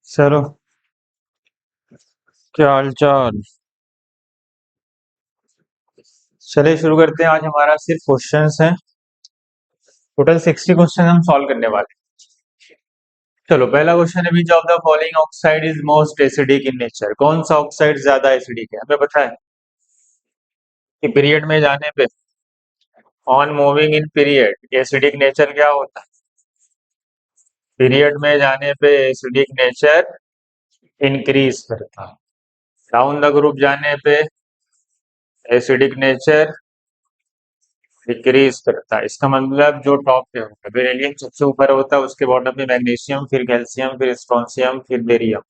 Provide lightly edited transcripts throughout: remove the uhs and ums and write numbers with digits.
चलो, क्या हाल चाल। चलिए शुरू करते हैं। आज हमारा सिर्फ क्वेश्चंस हैं। टोटल 60 क्वेश्चन हम सॉल्व करने वाले हैं। चलो, पहला क्वेश्चन है, which of the following oxide is most acidic in nature. कौन सा ऑक्साइड ज्यादा एसिडिक है? हमें पता है कि पीरियड में जाने पे, on moving in period, acidic nature क्या होता है? पीरियड में जाने पे एसिडिक नेचर इंक्रीज करता है। डाउन द ग्रुप जाने पे एसिडिक नेचर डिक्रीज करता है। इसका मतलब जो टॉप पे होता है, बेरिलियम सबसे ऊपर होता है, उसके बॉटम में मैग्नीशियम, फिर कैल्शियम, फिर स्ट्रोंशियम, फिर बेरियम।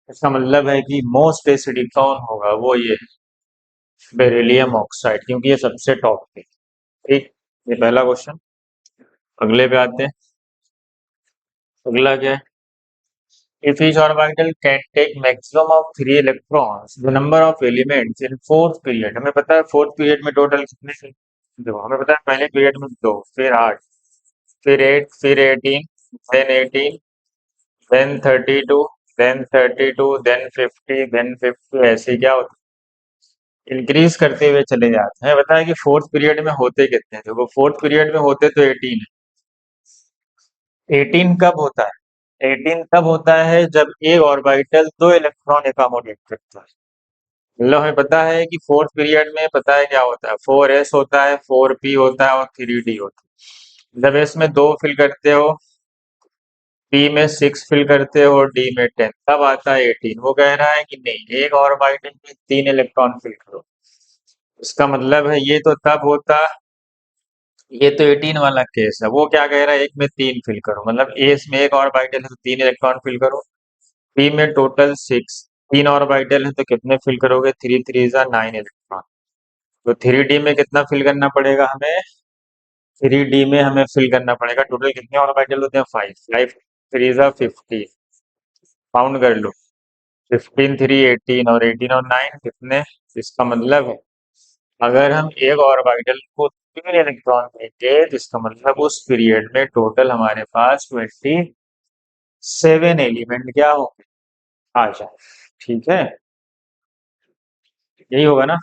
इसका मतलब है कि मोस्ट एसिडिक कौन होगा? वो ये बेरिलियम ऑक्साइड, क्योंकि ये सबसे टॉप पे। ठीक, ये पहला क्वेश्चन। अगले पे आते हैं। अगला क्या है? If each orbital can take maximum of 3 electrons, the number of elements in fourth period. हमें पता है फोर्थ पीरियड में टोटल कितने थे? देखो, हमें पता है पहले पीरियड में 2, फिर 8, फिर 8, फिर 18, then 18, then 32, then 32, then 50, then 50, ऐसे क्या होता है, इंक्रीज करते हुए चले जाते हैं। बताया कि फोर्थ पीरियड में होते कितने थे? वो फोर्थ पीरियड में होते तो 18 है। 18 कब होता है? 18 तब होता है जब एक ऑर्बिटल 2 इलेक्ट्रॉन एकोमोडेट करता है। मतलब हमें पता है कि फोर्थ पीरियड में पता है क्या होता है, 4s होता है, 4p होता है और 3d होता है। जब s में 2 फिल करते हो, पी में 6 फिल करते हो, डी में 10, तब आता है 18। वो कह रहा है कि नहीं, एक ऑर्बिटल में 3 इलेक्ट्रॉन फिल करो। इसका मतलब है ये तो तब होता, ये तो 18 वाला केस है। वो क्या कह रहा है, एक में 3 फिल करो, मतलब एस में एक ऑर्बिटल है तो 3 इलेक्ट्रॉन फिल करो। पी में टोटल 6, 3 ऑर्बिटल है तो कितने फिल करोगे? 3 3 जा 9 इलेक्ट्रॉन। तो 3d में कितना फिल करना पड़ेगा हमें? 3d में हमें फिल करना पड़ेगा, टोटल कितने ऑर्बिटल होते हैं? 5, 5 3 जा 50, काउंट कर लो। 15 3 18 और 18 और 9 कितने? इसका मतलब है अगर हम एक ऑर्बिटल को 3 इलेक्ट्रॉन देंगे तो इसका मतलब उस पीरियड में टोटल हमारे पास 27 एलिमेंट क्या होंगे? आ जाए। ठीक है, यही होगा ना।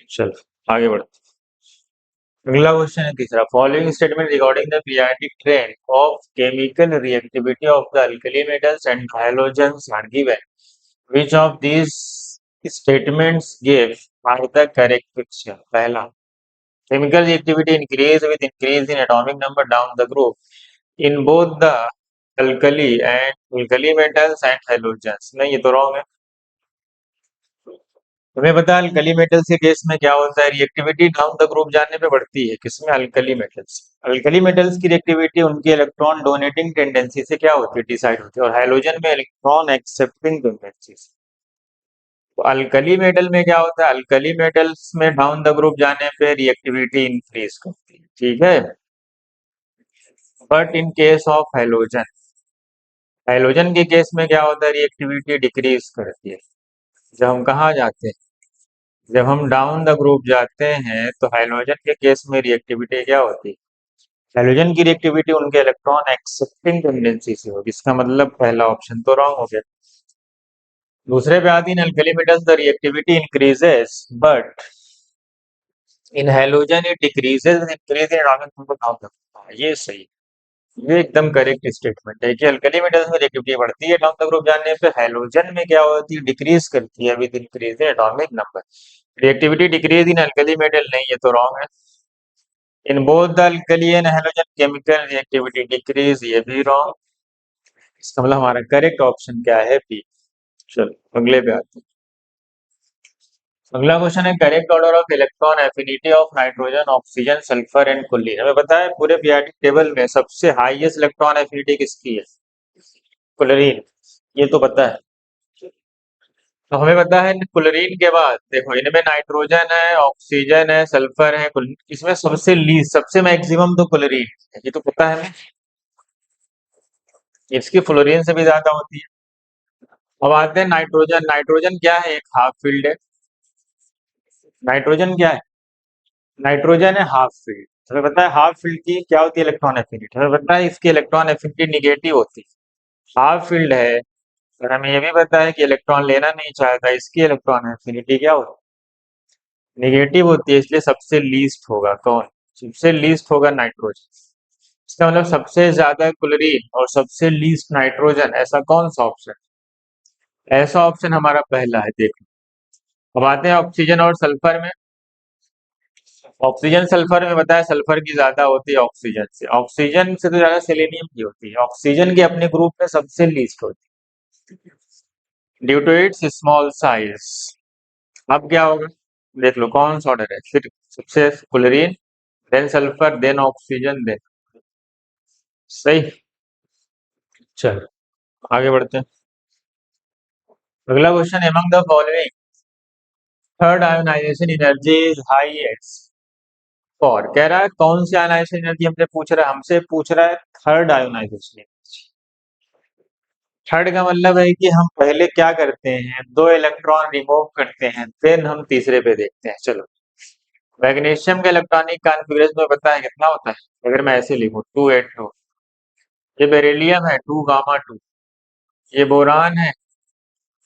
चलो, आगे बढ़ते हैं। अगला क्वेश्चन है तीसरा, following statement regarding the periodic trend of chemical reactivity of the alkali metals and halogens are given, which of these statements give are the correct picture? पहला, chemical reactivity increase with increase in atomic number down the group in both the alkali metals and halogens। नहीं, ये तो wrong है। तुम्हें पता है alkali metals के case में क्या होता है? रिएक्टिविटी डाउन द ग्रुप जाने पे बढ़ती है। किसमें? Alkali metals. अल्कली मेटल्स की रिएक्टिविटी उनकी इलेक्ट्रॉन डोनेटिंग टेंडेंसी से क्या होती है? डिसाइड होती है। और हाइड्रोजन में इलेक्ट्रॉन एक्सेप्टिंग टेंडेंसी से। तो अल्कली मेटल में क्या होता है? अल्कली मेटल्स में डाउन द ग्रुप जाने पे रिएक्टिविटी इंक्रीज करती है। ठीक है, but in case of hydrogen, hydrogen के केस में क्या होता है? रिएक्टिविटी डिक्रीज करती है। जब हम कहाँ जाते हैं, जब हम डाउन द ग्रुप जाते हैं तो हाइड्रोजन के केस में रिएक्टिविटी क्या होती है? हाइड्रोजन की रिएक्टिविटी उनके इलेक्ट्रॉन एक्सेप्टिंग टेंडेंसी से होगी। इसका मतलब पहला ऑप्शन तो रॉन्ग हो गया। दूसरे पे आती है, alkali metals the reactivity increases but in hydrogen it decreases increase in atomic number down the group. ये सही, ये एकदम करेक्ट स्टेटमेंट है कि अल्कली मेटल्स में रिएक्टिविटी बढ़ती है डाउन द ग्रुप जाने पे, हाइड्रोजन में क्या होती है? डिक्रीज करती है with increase in atomic number. Reactivity decrease in alkali metal नहीं, ये तो रॉन्ग है। In both the alkali and halogen chemical reactivity decrease, ये भी रॉन्ग। इसका मतलब हमारा करेक्ट ऑप्शन क्या है? बी। चलो, अगले पे आते हैं। अगला क्वेश्चन है, correct order of electron affinity of nitrogen, oxygen, sulphur and कुलीन। हमें पता है पूरे पीरियोडिक टेबल में सबसे हाईएस्ट इलेक्ट्रॉन एफिनिटी किसकी है? क्लोरीन। ये तो पता है। तो हमें पता है क्लोरीन के बाद देखो, इनमें नाइट्रोजन है, ऑक्सीजन है, सल्फर है, इसमें सबसे लीस्ट, सबसे मैक्सिमम तो क्लोरीन है। ये तो पता है हमें। इसकी फ्लोरीन से भी ज्यादा होती है। अब आते हैं नाइट्रोजन। नाइट्रोजन क्या है? एक हाफ फील्ड है। नाइट्रोजन क्या है? नाइट्रोजन है हाफ फील्ड। हमें पता है हाफ फील्ड की क्या होती है, इलेक्ट्रॉन एफिनिटी। हमें पता है इसकी इलेक्ट्रॉन एफिनिटी निगेटिव होती है। हाफ फील्ड है और हमें ये भी पता है कि इलेक्ट्रॉन लेना नहीं चाहता, इसकी इलेक्ट्रॉन एफिनिटी क्या होती है, निगेटिव होती है। इसलिए सबसे लीस्ट होगा कौन, सबसे लीस्ट होगा नाइट्रोजन। इसका मतलब सबसे ज्यादा क्लोरीन और सबसे लीस्ट नाइट्रोजन, ऐसा कौन सा ऑप्शन, ऐसा ऑप्शन हमारा पहला है। देखो अब आते हैं ऑक्सीजन और सल्फर में। ऑक्सीजन सल्फर में बताया सल्फर की ज्यादा होती है ऑक्सीजन से तो ज्यादा सेलेनियम की होती है। ऑक्सीजन के अपने ग्रुप में सबसे लीस्ट होती है due to its small size. अब क्या होगा, देख लो कौन सा ऑर्डर है, फिर सबसे chlorine, then sulphur, then oxygen, then, सही। चलो आगे बढ़ते हैं। अगला question, among the following third ionisation energy is highest for, कह रहा है कौन सी आयोनाइजेशन एनर्जी हमसे पूछ रहा है, हमसे पूछ रहा है थर्ड आयोनाइजेशन एनर्जी। थर्ड का मतलब है कि हम पहले क्या करते हैं, दो इलेक्ट्रॉन रिमूव करते हैं, फिर हम तीसरे पे देखते हैं। चलो मैग्नीशियम का इलेक्ट्रॉनिक कॉन्फ़िगरेशन में पता है कितना होता है, अगर मैं ऐसे लिखूं 282, ये बेरिलियम है 2 गामा 2, ये बोरान है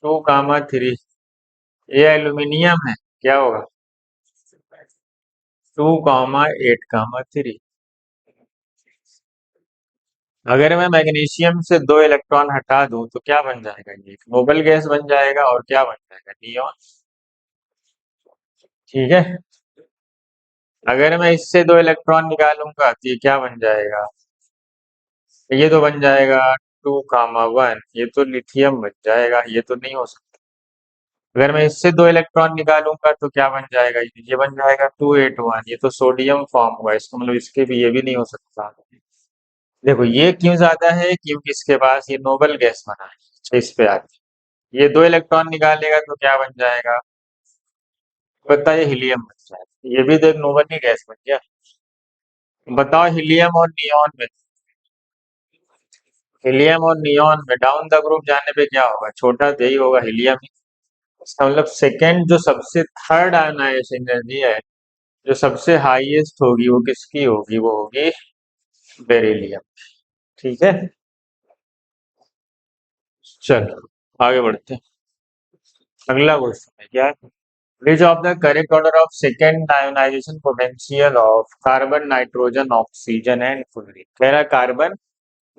2 गामा 3, ये एल्यूमिनियम है, क्या होगा 2 गामा 8 गामा 3। अगर मैं मैग्नीशियम से दो इलेक्ट्रॉन हटा दूं तो क्या बन जाएगा, ये नोबल गैस बन जाएगा और क्या बन जाएगा, नियॉन। ठीक है, अगर मैं इससे दो इलेक्ट्रॉन निकालूंगा तो ये क्या बन जाएगा, ये तो बन जाएगा 2 गामा 1, ये तो लिथियम बन जाएगा, ये तो नहीं हो सकता। अगर मैं इससे दो इलेक्ट्रॉन निकालूंगा तो क्या बन जाएगा, ये बन जाएगा 281, ये तो सोडियम फॉर्म हुआ, इसका मतलब इसके भी ये भी नहीं हो सकता। देखो ये क्यों ज्यादा है, क्योंकि इसके पास ये नोबल गैस बना है। अच्छा, इस पे आते, ये दो इलेक्ट्रॉन निकालेगा तो क्या बन जाएगा, पता है हीलियम बन जाएगा, ये भी तो एक नोबल ही गैस बन गया। बताओ हीलियम और नियॉन में, हीलियम और नियॉन में डाउन द ग्रुप जाने पे क्या होगा, छोटा तो यही होगा हीलियम ही। इसका मतलब सेकेंड जो सबसे थर्ड आयोनाइजेशन एनर्जी है, जो सबसे हाईएस्ट होगी वो किसकी होगी, वो होगी बेरिलियम। ठीक है, चलो आगे बढ़ते हैं। अगला क्वेश्चन है क्या, विच of the correct order of second ionization potential of carbon nitrogen oxygen and fluorine. कह रहा है कार्बन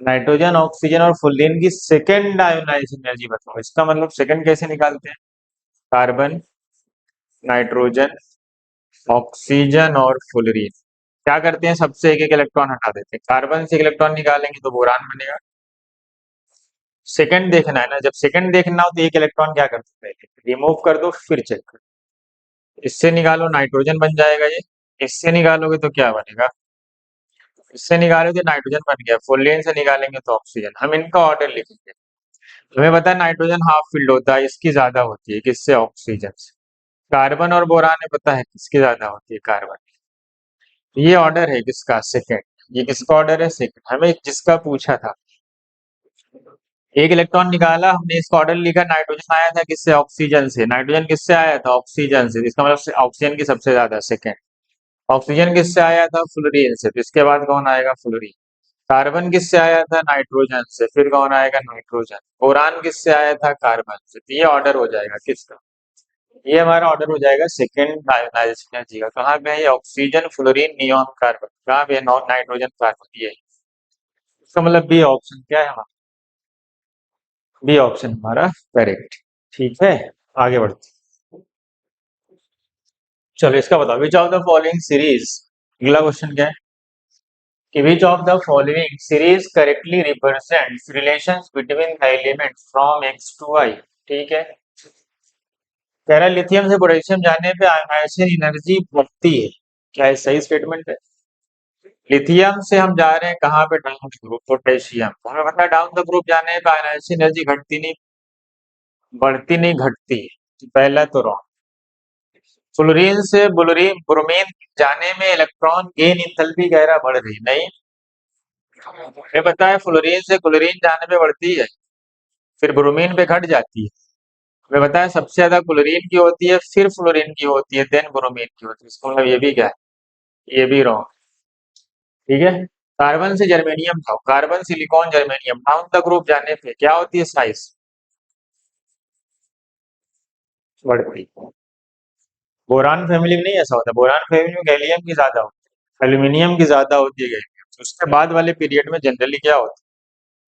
नाइट्रोजन ऑक्सीजन और फ्लोरीन की सेकेंड आयोनाइजेशन एनर्जी बताओ। इसका मतलब सेकेंड कैसे निकालते हैं, कार्बन नाइट्रोजन ऑक्सीजन और फ्लोरीन क्या करते हैं, सबसे एक एक इलेक्ट्रॉन हटा देते हैं। कार्बन से एक इलेक्ट्रॉन निकालेंगे तो बोरान बनेगा। सेकंड देखना है ना, जब सेकंड देखना हो तो एक इलेक्ट्रॉन क्या करते हैं, पहले रिमूव कर दो फिर चेक करो। इससे निकालो नाइट्रोजन बन जाएगा ये, इससे निकालोगे तो क्या बनेगा, इससे निकालोगे तो नाइट्रोजन बन गया, फ्लोरीन से निकालेंगे तो ऑक्सीजन। हम इनका ऑर्डर लिखेंगे। हमें पता है नाइट्रोजन हाफ फील्ड होता है, इसकी ज्यादा होती है किससे, ऑक्सीजन से। कार्बन और बोरान में पता है किसकी ज्यादा होती है, कार्बन। ये ऑर्डर है किसका, सेकंड। ये किसका ऑर्डर है, सेकंड। हमें जिसका पूछा था, एक इलेक्ट्रॉन निकाला हमने, इसका ऑर्डर लिखा, नाइट्रोजन आया था किससे, ऑक्सीजन से। नाइट्रोजन किससे आया था, ऑक्सीजन से, इसका मतलब ऑक्सीजन की सबसे ज्यादा, सेकंड। ऑक्सीजन किससे आया था, फ्लोरीन से, तो इसके बाद कौन आएगा, फ्लोरीन। कार्बन किससे आया था, नाइट्रोजन से, फिर कौन आएगा, नाइट्रोजन। बोरान किससे आया था, कार्बन से। तो ये ऑर्डर हो जाएगा किसका, ये हमारा ऑर्डर हो जाएगा सेकेंड आयोनाइजेशन एनर्जी का। कहाँ पे है ये, ऑक्सीजन फ्लोरीन नियॉन कार्बन, कहाँ पे है, नॉन नाइट्रोजन कार्बन, ये। इसका मतलब बी ऑप्शन क्या है हमारा, बी ऑप्शन हमारा करेक्ट। ठीक है, आगे बढ़ते हैं। चलो इसका बताओ, which of the following series, अगला क्वेश्चन क्या है कि which of the following series correctly represents relations between the elements from X to Y. ठीक है, कह रहा है लिथियम से पोटेशियम जाने पे आयोनाइजेशन एनर्जी बढ़ती है, क्या है सही स्टेटमेंट है। लिथियम से हम जा रहे हैं कहाँ पे, डाउन द ग्रुप, पोटेशियम। हमें पता है डाउन द ग्रुप जाने पे आयोनाइजेशन एनर्जी घटती नहीं, बढ़ती नहीं, घटती है, तो पहला तो रॉन्ग। फ्लोरीन से बुलोरीन ब्रोमीन जाने में इलेक्ट्रॉन गेन इंथैल्पी कह रहा बढ़ रही, नहीं। हमें पता है फ्लोरीन से क्लोरीन जाने पे बढ़ती है, फिर ब्रोमीन पे घट जाती है। हमें पता है सबसे ज्यादा क्लोरीन की होती है, फिर फ्लोरीन की होती है, देन ब्रोमीन की होती है। इसका मतलब ये भी क्या है, ये भी रॉन्ग। ठीक है। कार्बन से जर्मेनियम जाओ, carbon silicon germanium, down the group जाने पे क्या होती है साइज? बढ़ती। बोरान फैमिली में नहीं ऐसा होता, बोरान फैमिली में गैलियम की ज्यादा होती है, एल्यूमिनियम की ज्यादा होती है गैलियम। उसके बाद वाले पीरियड में जनरली क्या होता है?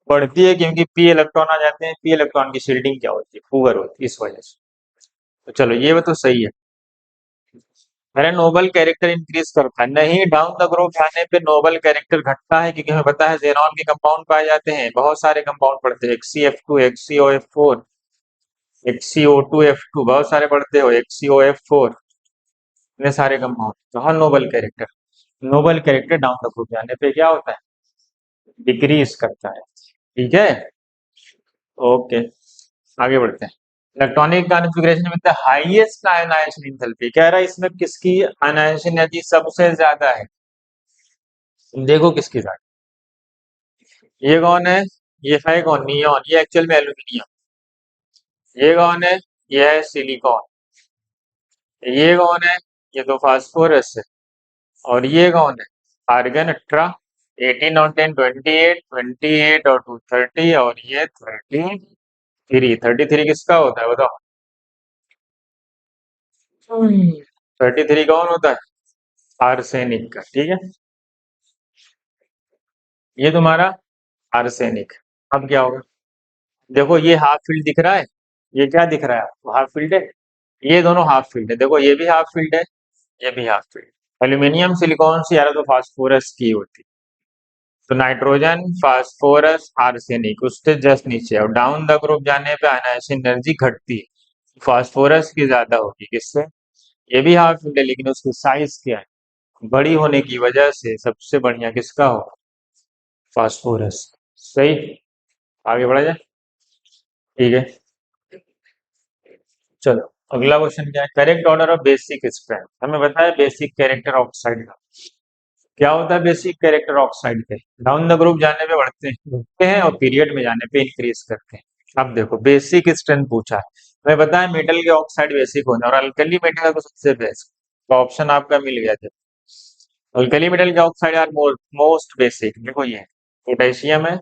बढ़ती है, क्योंकि पी इलेक्ट्रॉन आ जाते हैं, पी इलेक्ट्रॉन की शील्डिंग क्या होती है? पुअर होती है, इस वजह से। तो चलो ये तो सही है। मेरा नोबल कैरेक्टर इंक्रीज करता है नहीं, डाउन द ग्रुप जाने पे नोबल कैरेक्टर घटता है, क्योंकि हमें पता है जेनॉन के कंपाउंड पाए जाते हैं, बहुत सारे कंपाउंड पढ़ते हैं, XCF2, XCOF4, XCO2F2, बहुत सारे पढ़ते हो, XCOF4, इतने सारे कंपाउंड। कहाँ noble character? Noble character down the group जाने पे क्या होता है? डिक्रीज करता है। ठीक है। ओके, आगे बढ़ते हैं। Electronic configuration with the highest ionisation enthalpy, कह रहा है इसमें किसकी आयनाइजेशन एनर्जी सबसे ज्यादा है? देखो किसकी ज्यादा। ये कौन है? ये है कौन? नियॉन। ये एक्चुअल में एल्यूमिनियम। ये कौन है? ये है सिलिकॉन। ये कौन है? ये तो फास्फोरस है। और ये कौन है? आर्गन 18। 18 और 10 28, 28 और 2 30, और ये 33। 33 किसका होता है बताओ? 33 कौन होता है? आर्सेनिक का। ठीक है, ये तुम्हारा आर्सेनिक। अब क्या होगा? देखो ये हाफ फील्ड दिख रहा है, ये क्या दिख रहा है आपको? हाफ फील्ड है। ये दोनों हाफ फील्ड है, देखो ये भी हाफ फील्ड है, ये भी हाफ फील्ड। एल्यूमिनियम सिलिकॉन से यार तो फास्फोरस की होती, तो नाइट्रोजन फास्फोरस आर्सेनिक उससे जस्ट नीचे। और डाउन द ग्रुप जाने पे आयनाइजेशन एनर्जी घटती है, फास्फोरस की ज्यादा होगी। किससे? ये भी हाफ फील्ड है, लेकिन उसकी साइज क्या है? बड़ी होने की वजह से सबसे बढ़िया किसका हो? फास्फोरस। सही। आगे बढ़ा जाए। ठीक है, चलो अगला क्वेश्चन क्या है? Correct order of basic strength. हमें बताया बेसिक कैरेक्टर ऑक्साइड का क्या होता है? बेसिक कैरेक्टर ऑक्साइड के डाउन द ग्रुप जाने पे बढ़ते हैं और पीरियड में जाने पे इंक्रीज करते हैं। अब देखो बेसिक स्ट्रेंथ पूछा है, हमें बताया मेटल के ऑक्साइड बेसिक होना, और अल्कली मेटल को सबसे बेस्ट। तो ऑप्शन आपका मिल गया था। अल्कली मेटल के ऑक्साइड आर मोस्ट बेसिक। देखो ये पोटेशियम है,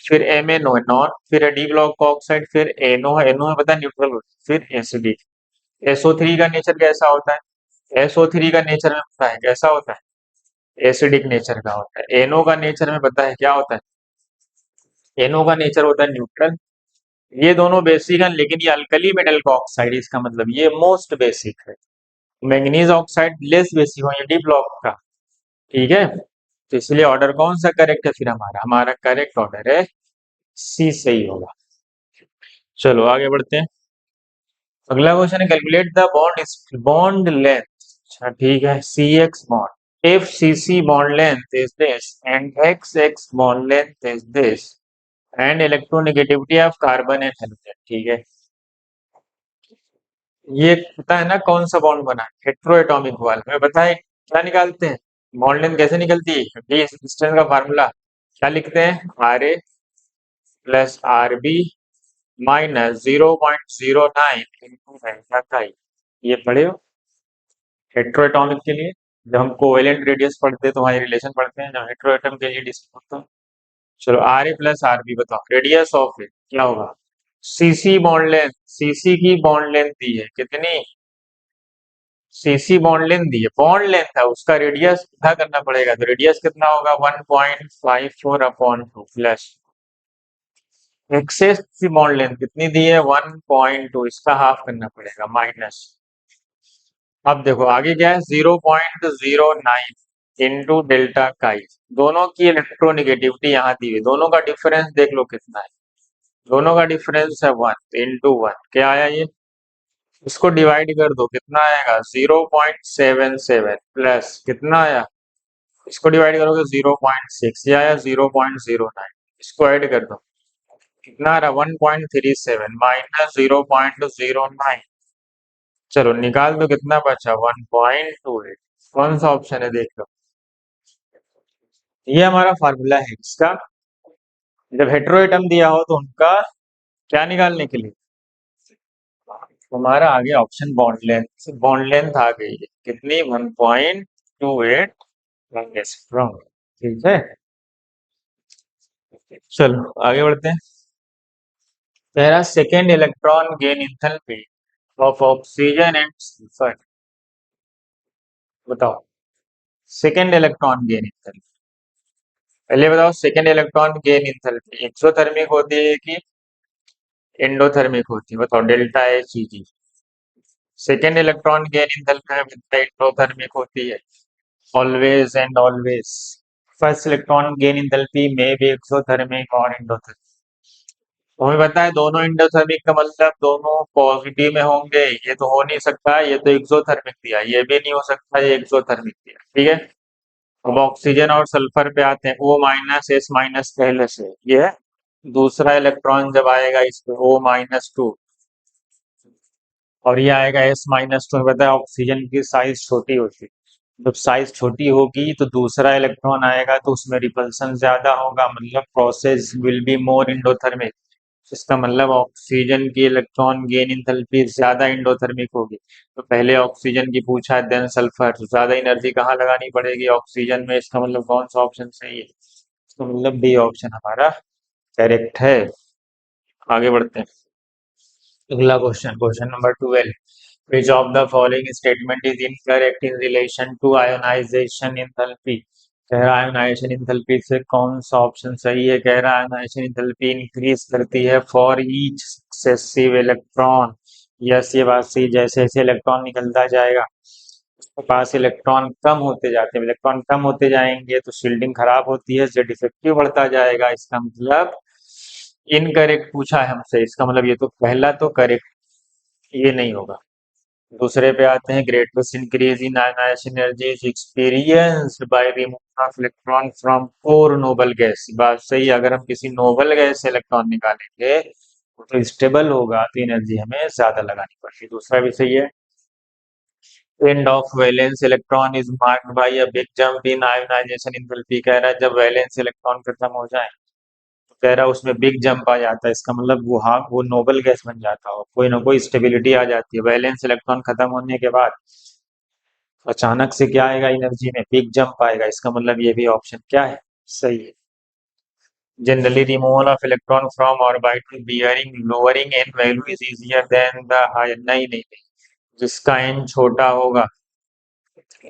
फिर MnO है नॉन, फिर डी ब्लॉक का ऑक्साइड, फिर NO है, NO है पता है न्यूट्रल, फिर एसिडिक। SO3 का नेचर कैसा होता है? SO3 का नेचर में पता है कैसा होता है? एसिडिक नेचर का होता है। NO का नेचर में पता है क्या होता है? NO का नेचर होता है न्यूट्रल। ये दोनों बेसिक हैं, लेकिन ये अल्कली मेटल का ऑक्साइड, इसका मतलब ये मोस्ट बेसिक है। मैंगनीज ऑक्साइड लेस बेसिक हो, ये डी ब्लॉक का। ठीक है, तो इसलिए ऑर्डर कौन सा करेक्ट है फिर? हमारा हमारा करेक्ट ऑर्डर है C, सही होगा। चलो आगे बढ़ते हैं। अगला क्वेश्चन है कैलकुलेट द बॉन्ड लेंथ। अच्छा ठीक है, CX bond, if CC bond length is this and XX bond length is this and electronegativity of carbon and halogen। ठीक है, ये पता है ना कौन सा बॉन्ड बना है? हेट्रोएटॉमिक वाला। हमें पता है क्या निकालते हैं? बॉन्ड लेंथ कैसे निकलती है? ये डिस्टेंस का फार्मूला क्या लिखते हैं? RA plus RB minus 0.09 into delta काई। ये पढ़े हो हेट्रोएटॉमिक के लिए? जब हम कोवेलेंट रेडियस पढ़ते हैं तो वहाँ रिलेशन पढ़ते हैं, जब हेट्रोएटम के लिए डिस्कस होता है। चलो RA प्लस RB बताओ, रेडियस ऑफ इट क्या होगा? CC बॉन्ड लेंथ, CC की बॉन्ड लेंथ दी है कितनी? CC बॉन्ड लेंथ दी है, बॉन्ड लेंथ है, उसका रेडियस कितना करना पड़ेगा? तो रेडियस कितना होगा? 1.54 अपॉन 2 प्लस एक्सेस की बॉन्ड लेंथ कितनी दी है? 1.2, इसका हाफ करना पड़ेगा माइनस। अब देखो आगे क्या है? 0.09 इंटू डेल्टा काई। दोनों की इलेक्ट्रोनिगेटिविटी यहाँ दी हुई, दोनों का डिफरेंस देख लो कितना है। दोनों का डिफरेंस है 1 इंटू 1। क्या आया ये? इसको डिवाइड कर दो, कितना आएगा? 0.77 प्लस कितना आया? इसको डिवाइड करोगे 0.6, ये आया 0.09। इसको ऐड कर दो, कितना आ रहा? 1.37 माइनस 0.09। चलो निकाल दो, कितना बचा? 1.28। कौन सा ऑप्शन है देख लो। ये हमारा फार्मूला है इसका, जब हेट्रोएटम दिया हो तो उनका क्या निकालने के लिए? हमारा आ गया option bond length. Bond length आ गई है कितनी? 1.28 लॉन्गेस्ट फ्रॉम। ठीक है, चलो आगे बढ़ते हैं। कह रहा second electron gain enthalpy of oxygen and sulphur. बताओ सेकेंड इलेक्ट्रॉन गेन इंथैल्पी। पहले बताओ second electron gain enthalpy exothermic होती है कि एंडोथर्मिक होती है? बताओ delta H E G. Second electron gain enthalpy endothermic होती है always and always. First electron gain enthalpy में भी एक्सोथर्मिक और एंडोथर्मिक। हमें पता है दोनों एंडोथर्मिक का मतलब दोनों पॉजिटिव में होंगे, ये तो हो नहीं सकता, ये तो एक्सोथर्मिक दिया, ये भी नहीं हो सकता, ये एक्सोथर्मिक दिया। ठीक है, अब ऑक्सीजन और सल्फर पे आते हैं। O माइनस एस माइनस पहले से ये है। दूसरा इलेक्ट्रॉन जब आएगा इस पे O-2 और ये आएगा S-2। पता है ऑक्सीजन की साइज छोटी होती है, जब साइज छोटी होगी तो दूसरा इलेक्ट्रॉन आएगा तो उसमें रिपल्सन ज्यादा होगा, मतलब process will be more endothermic. इसका मतलब ऑक्सीजन की इलेक्ट्रॉन गेन इंथैल्पी ज्यादा इंडोथर्मिक होगी। तो पहले ऑक्सीजन की पूछा है देन सल्फर, तो ज्यादा एनर्जी कहाँ लगानी पड़ेगी? ऑक्सीजन में। इसका मतलब कौन सा ऑप्शन सही है? इसका मतलब बी ऑप्शन हमारा करेक्ट है। आगे बढ़ते हैं। अगला question, question number 12। Which of the following statement is incorrect in relation to ionization enthalpy? कह रहा है आयोनाइजेशन इंथैल्पी से कौन सा ऑप्शन सही है? कह रहा है आयोनाइजेशन इंथैल्पी इंक्रीज करती है for each successive electron. Yes, ये बात सही। जैसे जैसे इलेक्ट्रॉन निकलता जाएगा उसके पास इलेक्ट्रॉन कम होते जाते हैं, इलेक्ट्रॉन कम होते जाएंगे तो शील्डिंग खराब होती है, जेड इफेक्टिव बढ़ता जाएगा। इसका मतलब इनकरेक्ट पूछा है हमसे, इसका मतलब ये तो पहला तो करेक्ट, ये नहीं होगा। दूसरे पे आते हैं। Greatest increase in ionisation energy is experienced by removal of electron from core noble gas. बात सही है, अगर हम किसी नोबल गैस से इलेक्ट्रॉन निकालेंगे तो स्टेबल होगा तो एनर्जी हमें ज्यादा लगानी पड़ेगी। दूसरा भी सही है। End of valence electron is marked by a big jump in ionisation enthalpy. कह रहा है जब वैलेंस इलेक्ट्रॉन खत्म हो जाए तो कह रहा है उसमें बिग जंप आ जाता है। इसका मतलब वो, हाँ, वो नोबल गैस बन जाता हो, कोई ना कोई स्टेबिलिटी आ जाती है। वैलेंस इलेक्ट्रॉन खत्म होने के बाद अचानक से क्या आएगा? एनर्जी में बिग जंप आएगा। इसका मतलब ये भी ऑप्शन क्या है? सही है। Generally removal of electron from orbital bearing lowering n value is easier than the higher. नहीं नहीं नहीं, जिसका एन छोटा होगा,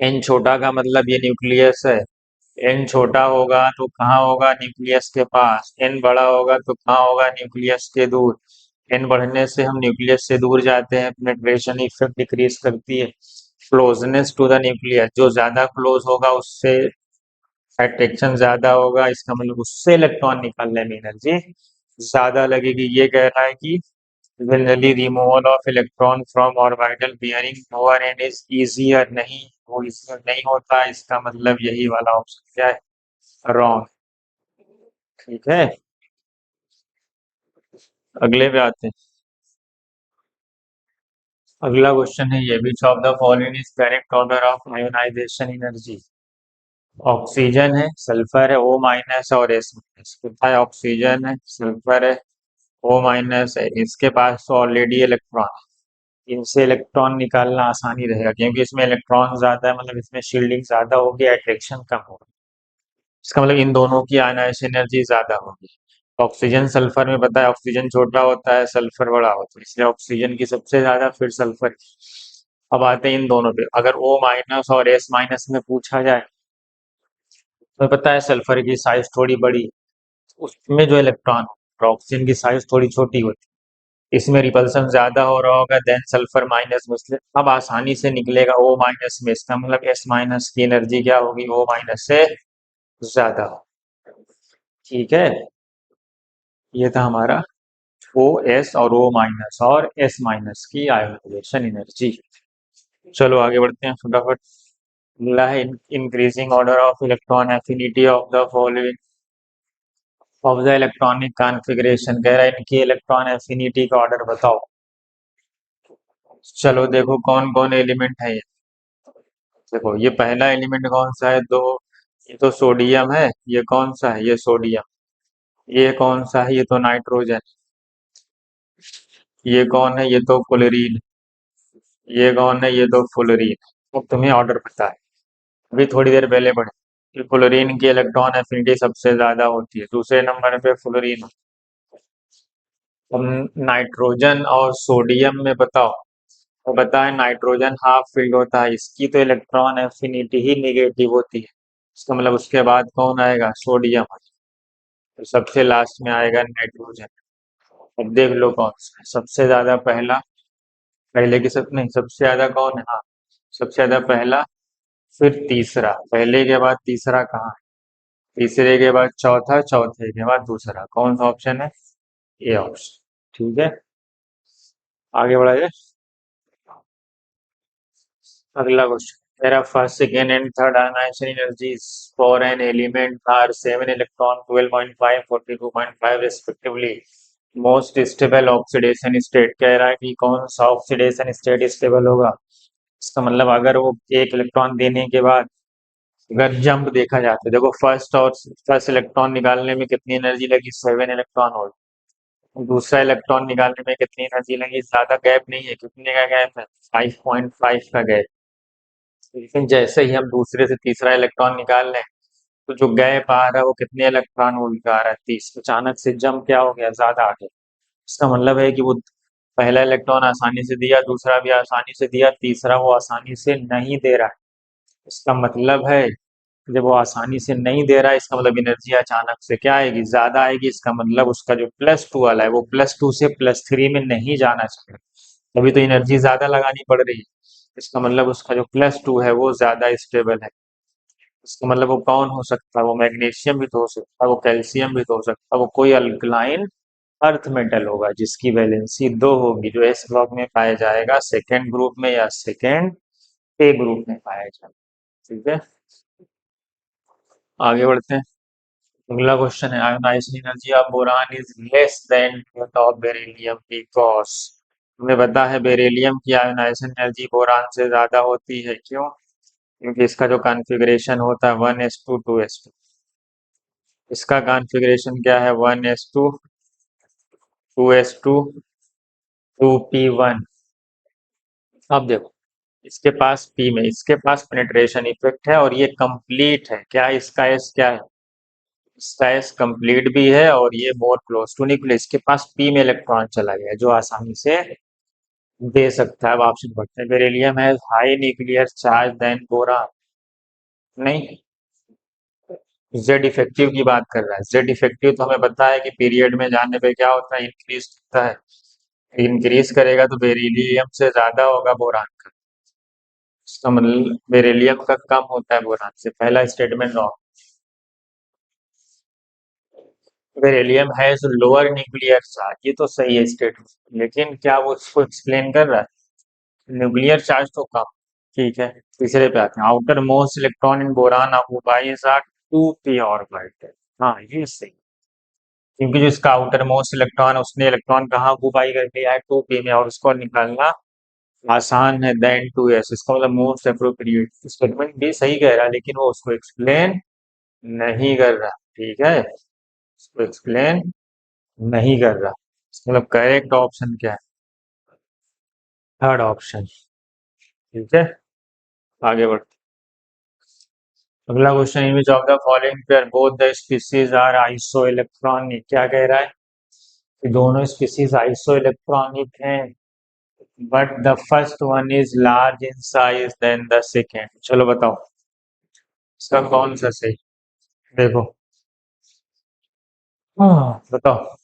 एन छोटा का मतलब ये न्यूक्लियस है। एन छोटा होगा तो कहाँ होगा? न्यूक्लियस के पास। एन बड़ा होगा तो कहाँ होगा? न्यूक्लियस के दूर। एन बढ़ने से हम न्यूक्लियस से दूर जाते हैं, पेनिट्रेशन इफेक्ट डिक्रीज करती है। क्लोजनेस टू द न्यूक्लियस, जो ज्यादा क्लोज होगा उससे अट्रैक्शन ज्यादा होगा, इसका मतलब उससे इलेक्ट्रॉन निकालने में एनर्जी ज्यादा लगेगी। ये कह रहा है कि generally removal of electron from orbital bearing lower and is easier. नहीं, वो इजियर नहीं होता। इसका मतलब यही वाला ऑप्शन क्या है? रॉन्ग। ठीक है, अगले पे आते हैं। अगला क्वेश्चन है ये। Which of the following is correct order of ionization energy? Oxygen है, सल्फर है, O- और S-। कितना है? ऑक्सीजन है, सल्फर है, O- है। इसके पास तो ऑलरेडी इलेक्ट्रॉन है, इनसे इलेक्ट्रॉन निकालना आसानी रहेगा क्योंकि इसमें इलेक्ट्रॉन ज्यादा है, मतलब इसमें शील्डिंग ज्यादा होगी, अट्रैक्शन कम होगी। इसका मतलब इन दोनों की आयनाइजेशन एनर्जी ज्यादा होगी। ऑक्सीजन सल्फर में पता है ऑक्सीजन छोटा होता है, सल्फर बड़ा होता है, इसलिए ऑक्सीजन की सबसे ज्यादा, फिर सल्फर की। अब आते हैं इन दोनों पे। अगर O- और S- में पूछा जाए तो पता है सल्फर की साइज थोड़ी बड़ी, उसमें जो इलेक्ट्रॉन ऑक्सीजन की साइज थोड़ी छोटी होती है, इसमें रिपल्सन ज्यादा हो रहा होगा देन सल्फर माइनस में, इसलिए अब आसानी से निकलेगा O- में। इसका मतलब S- की एनर्जी क्या होगी? O- से ज्यादा हो। ठीक है, ये था हमारा OS और O- और S- की आयोनाइजेशन एनर्जी। चलो आगे बढ़ते हैं फटाफट। अगला है increasing order of electron affinity of the following of the electronic configuration. कह रहा है इनकी इलेक्ट्रॉन एफिनिटी का ऑर्डर बताओ। चलो देखो कौन कौन एलिमेंट है ये। देखो ये पहला एलिमेंट कौन सा है? दो, ये तो सोडियम है। ये कौन सा है? ये सोडियम। ये कौन सा है? ये तो नाइट्रोजन। ये कौन है? ये तो क्लोरीन। ये कौन है? ये तो फ्लोरीन। अब तुम्हें ऑर्डर पता है, अभी थोड़ी देर पहले पढ़े। कि फ्लोरीन की इलेक्ट्रॉन एफिनिटी सबसे ज्यादा होती है, दूसरे नंबर पे फ्लोरीन। हम नाइट्रोजन और सोडियम में बताओ, तो बताएं नाइट्रोजन हाफ फिल्ड होता है, इसकी तो इलेक्ट्रॉन एफिनिटी ही निगेटिव होती है, इसका मतलब उसके बाद कौन आएगा, सोडियम। तो सबसे लास्ट में आएगा नाइट्रोजन। अब देख लो कौन सा है सबसे ज्यादा पहला, पहले की सब नहीं, सबसे ज्यादा कौन है, हाँ सबसे ज्यादा पहला, फिर तीसरा, पहले के बाद तीसरा कहाँ है, तीसरे के बाद चौथा, चौथे के बाद दूसरा, कौन सा ऑप्शन है, ए ऑप्शन। ठीक है, आगे बढ़ा जाए। अगला क्वेश्चन मेरा, first second and third ionization energies for an element are 7 electron 12.5 42.5 respectively. Most stable oxidation state कह रहा है कि कौन सा ऑक्सीडेशन स्टेट स्टेबल होगा। इसका मतलब अगर वो एक इलेक्ट्रॉन देने के बाद अगर जंप देखा जाता है, देखो फर्स्ट इलेक्ट्रॉन निकालने में कितनी एनर्जी लगी, 7 इलेक्ट्रॉन वोल्ट। दूसरा इलेक्ट्रॉन निकालने में कितनी एनर्जी लगी, ज्यादा गैप नहीं है, कितने का गैप है, 5.5 का गैप। लेकिन जैसे ही हम दूसरे से तीसरा इलेक्ट्रॉन निकाल लें, तो जो गैप आ रहा है वो कितने इलेक्ट्रॉन वोल्ट का आ रहा है, 30। अचानक से जंप क्या हो गया, ज्यादा आ गया। इसका मतलब है कि वो पहला इलेक्ट्रॉन आसानी से दिया, दूसरा भी आसानी से दिया, तीसरा वो आसानी से नहीं दे रहा है। इसका मतलब है जब वो आसानी से नहीं दे रहा है, इसका मतलब एनर्जी अचानक से क्या आएगी, ज्यादा आएगी। इसका मतलब उसका जो +2 वाला है वो +2 से +3 में नहीं जाना चाहिए, तभी तो एनर्जी ज्यादा लगानी पड़ रही है। इसका मतलब उसका जो +2 है वो ज्यादा स्टेबल है। इसका मतलब वो कौन हो सकता है, वो मैग्नीशियम भी तो हो सकता है, वो कैल्शियम भी तो हो सकता है, वो कोई अल्कलाइन अर्थ मेटल होगा जिसकी वैलेंसी 2 होगी, जो एस ब्लॉक में पाया जाएगा, सेकेंड ग्रुप में या सेकेंड ए ग्रुप में पाया जाएगा। ठीक है, आगे बढ़ते हैं। अगला क्वेश्चन है, ionization energy of boron is less than that of beryllium because. हमें पता है बेरिलियम की आयोनाइजेशन एनर्जी बोरान से ज्यादा होती है, क्यों, क्योंकि इसका जो कॉन्फ़िगरेशन होता है 1s2 2s2। इसका कॉन्फ़िगरेशन क्या है, 1s2 2s2 2p1। अब देखो, इसके पास पी में इसके पास पेनिट्रेशन इफेक्ट है और ये कंप्लीट है, क्या इसका एस क्या है, इसका एस कंप्लीट भी है और ये मोर क्लोज टू न्यूक्लियस, इसके पास पी में इलेक्ट्रॉन चला गया जो आसानी से दे सकता है। अब ऑप्शन बढ़ते हैं, बेरिलियम है high nuclear charge than boron, नहीं, जेड इफेक्टिव की बात कर रहा है। जेड इफेक्टिव तो हमें पता है कि पीरियड में जाने पे क्या होता है, इंक्रीज होता है, इंक्रीज करेगा तो बेरिलियम से ज्यादा होगा बोरान का। इसका मतलब बेरिलियम का कम होता है बोरान से, पहला statement wrong. Beryllium has lower nuclear charge, ये तो सही है स्टेटमेंट, लेकिन क्या वो उसको एक्सप्लेन कर रहा है, न्यूक्लियर चार्ज तो कम। ठीक है, तीसरे पे आते हैं, outer most electron in boron occupies are 2p orbit. हाँ ये सही, क्योंकि जो इसका आउटर मोस्ट इलेक्ट्रॉन है उसने इलेक्ट्रॉन कहाँ ऑक्युपाई कर लिया है, 2p में, और उसको निकालना आसान है देन 2s। इसका मतलब मोस्ट अप्रोप्रिएट स्टेटमेंट भी सही कह रहा है, लेकिन वो उसको एक्सप्लेन नहीं कर रहा। ठीक है, उसको एक्सप्लेन नहीं कर रहा। इसका मतलब करेक्ट ऑप्शन क्या है, थर्ड ऑप्शन। ठीक है, आगे बढ़ते हैं। अगला question, in which of the following pair both the species are iso electronic, क्या कह रहा है कि दोनों स्पीसीज आइसो इलेक्ट्रॉनिक हैं, but the first one is large in size than the second. चलो बताओ इसका कौन सा सही, देखो, हाँ बताओ।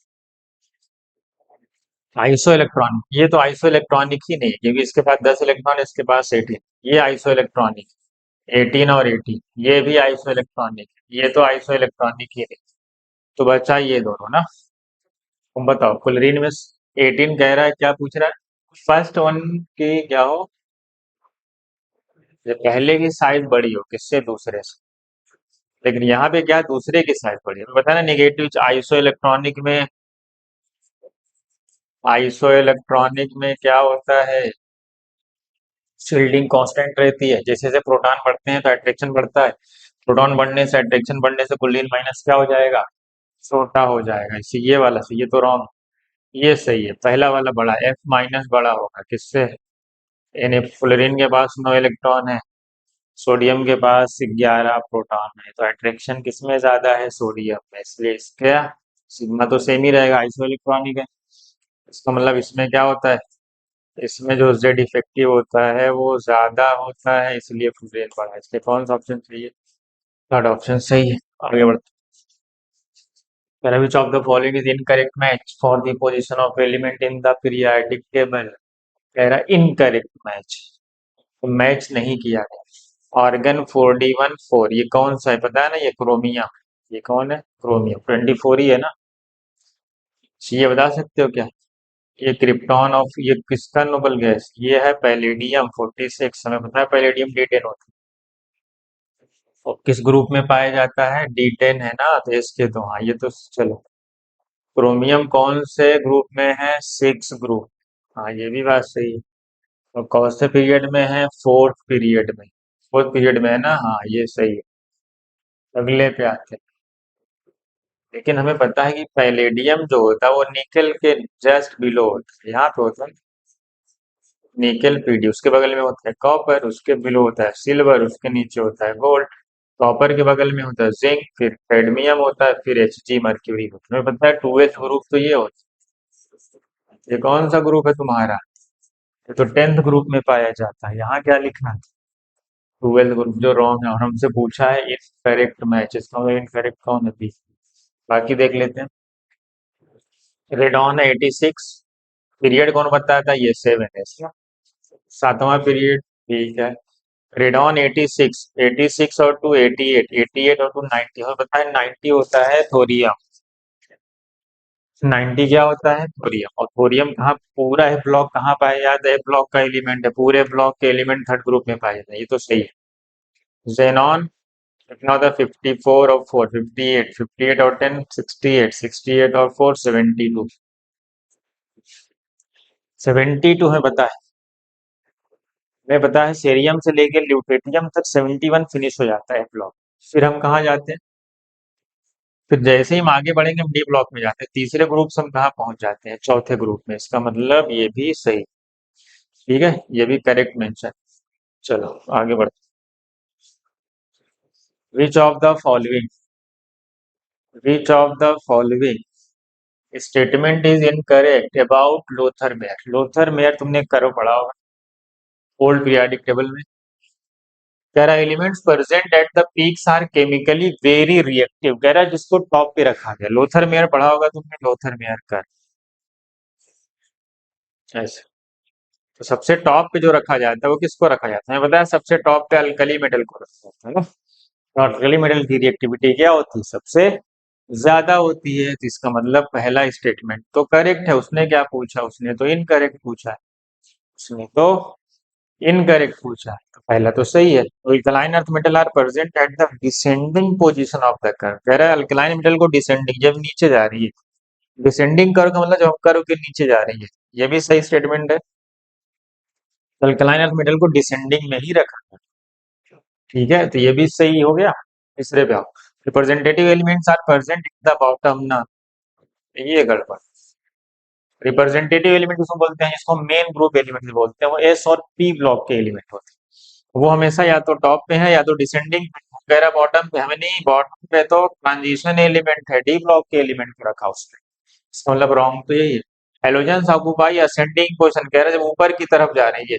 आइसो इलेक्ट्रॉनिक, ये तो आइसो इलेक्ट्रॉनिक ही नहीं है, क्योंकि इसके पास 10 इलेक्ट्रॉन, इसके पास 18, ये आइसो इलेक्ट्रॉनिक। 18 और 18 ये भी आइसो इलेक्ट्रॉनिक, ये तो आइसो इलेक्ट्रॉनिक ही नहीं। तो बचा ये दोनों ना। तुम बताओ क्लोरीन में 18 कह रहा है, क्या पूछ रहा है, फर्स्ट वन की क्या हो, ये पहले की साइज बड़ी हो किससे, दूसरे से। लेकिन यहाँ पे क्या, दूसरे की साइज बड़ी है, बताया ना निगेटिव आइसो इलेक्ट्रॉनिक में, आइसो इलेक्ट्रॉनिक में क्या होता है, शील्डिंग कांस्टेंट रहती है, जैसे जैसे प्रोटॉन बढ़ते हैं तो अट्रैक्शन बढ़ता है, प्रोटॉन बढ़ने से अट्रैक्शन बढ़ने से क्लोरीन माइनस क्या हो जाएगा, छोटा हो जाएगा। इसी ये वाला सही, ये तो रॉन्ग, ये सही है, पहला वाला बड़ा, एफ माइनस बड़ा होगा किससे, यानी फ्लोरीन के पास 9 इलेक्ट्रॉन है, सोडियम के पास 11 प्रोटॉन है, तो अट्रैक्शन किसमें ज्यादा है? सोडियम में, इसलिए इसका सिग्मा तो सेम ही रहेगा, आइसो इलेक्ट्रॉनिक है। इसका मतलब इसमें क्या होता है, इसमें जो जेड इफेक्टिव होता है वो ज्यादा होता है, इसलिए फ्लोरीन बड़ा है। इसलिए कौन सा ऑप्शन सही है? थर्ड ऑप्शन सही है। आगे बढ़ते हैं। Which of the following is incorrect match for the position of element in the periodic table? कह रहा इनकरेक्ट मैच, तो मैच नहीं किया गया। ऑर्गन 4D14 ये कौन सा है पता है ना? ये क्रोमियम। ये कौन है? क्रोमियम। 24 ही है ना? ये बता सकते हो क्या? ये क्रिप्टॉन ऑफ ये किसका नोबल गैस? ये है पैलेडियम 46। हमें पता है पैलेडियम D10 होता है, और किस ग्रुप में पाया जाता है? D10 है ना, तो इसके तो हाँ, ये तो चलो। क्रोमियम कौन से ग्रुप में है? 6 ग्रुप। हाँ, ये भी बात सही है। और कौन से पीरियड में है? फोर्थ पीरियड में। फोर्थ पीरियड में है ना? हाँ, ये सही है। अगले पे आते हैं। लेकिन हमें पता है कि पैलेडियम जो होता है वो निकेल के जस्ट बिलो होता है। यहाँ पे होता है निकेल पीडी, उसके बगल में होता है कॉपर, उसके बिलो होता है सिल्वर, उसके नीचे होता है गोल्ड। कॉपर के बगल में होता है जिंक, फिर कैडमियम होता है, फिर Hg मर्क्यूरी होता है। हमें पता है 2s ग्रुप तो ये होता है। ये कौन सा ग्रुप है तुम्हारा? ये तो 10th ग्रुप में पाया जाता है। यहाँ क्या लिखना है? 12th ग्रुप, जो रॉन्ग है। और हमसे पूछा है इनकरेक्ट मैच, इसका मतलब इनकरेक्ट कौन है? बी। बाकी देख लेते हैं। रेडॉन है 86। पीरियड कौन बताया था? ये 7 है इसका, सातवां पीरियड। ठीक है। रेडॉन 86, 86 और 2 88, 88 और 2 90। और बताए 90 होता है थोरियम। 90 क्या होता है? थोरियम। और थोरियम कहाँ पूरा है ब्लॉक कहाँ पाया जाता है? ब्लॉक का एलिमेंट है, पूरे ब्लॉक के एलिमेंट थर्ड ग्रुप में पाए जाते हैं, ये तो सही है। जेनॉन कितना होता है? 54 और 4 58, 58 और 10 68, 68 और 4 72। 72 है पता है। हमें पता है सेरियम से लेकर ल्यूटेटियम तक 71 फिनिश हो जाता है ब्लॉक। फिर हम कहाँ जाते हैं? फिर जैसे ही हम आगे बढ़ेंगे हम डी ब्लॉक में जाते हैं, तीसरे ग्रुप से हम कहाँ पहुंच जाते हैं? चौथे ग्रुप में। इसका मतलब ये भी सही। ठीक है, ये भी करेक्ट मेंशन। चलो आगे बढ़ते हैं। Which of the following statement is incorrect about Lothar Meyer? Lothar Meyer तुमने करो पढ़ा होगा ओल्ड पीरियोडिक टेबल में। कह रहा elements present at the peaks are chemically very reactive. कह रहा है जिसको टॉप पे रखा गया। लोथर मेयर पढ़ा होगा तुमने, लोथर मेयर का। ऐसे तो सबसे टॉप पे जो रखा जाता है वो किसको रखा जाता है? बताया सबसे टॉप पे अल्कली मेटल को रखा जाता है ना। तो अल्कली मेटल की रिएक्टिविटी क्या होती है? सबसे ज्यादा होती है। तो इसका मतलब पहला स्टेटमेंट तो करेक्ट है। उसने क्या पूछा? उसने तो इनकरेक्ट पूछा है। उसने तो इनकरेक्ट पूछा है, तो पहला तो सही है। तो alkaline earth metal are present at the descending position of the curve. कह रहा है अल्कलाइन मेटल को डिसेंडिंग, जब नीचे जा रही है। डिसेंडिंग कर्व का मतलब जब कर्व के नीचे जा रही है। ये भी सही स्टेटमेंट है। अल्कलाइन अर्थ मेटल को डिसेंडिंग में ही रखा है। ठीक है, तो ये भी सही हो गया। तीसरे पे आओ। Representative elements are present in the bottom ना, ये गड़बड़। रिप्रेजेंटेटिव एलिमेंट किसको बोलते हैं? जिसको मेन ग्रुप एलिमेंट बोलते हैं, वो एस और पी ब्लॉक के एलिमेंट होते हैं। वो हमेशा या तो टॉप पे है या तो डिसेंडिंग वगैरह बॉटम पे। हमें नहीं, बॉटम पे तो ट्रांजिशन एलिमेंट है, डी ब्लॉक के एलिमेंट को रखा उसने। इसका मतलब रॉन्ग तो यही है। Halogens occupy ascending position. कह रहे हैं जब ऊपर की तरफ जा रही है,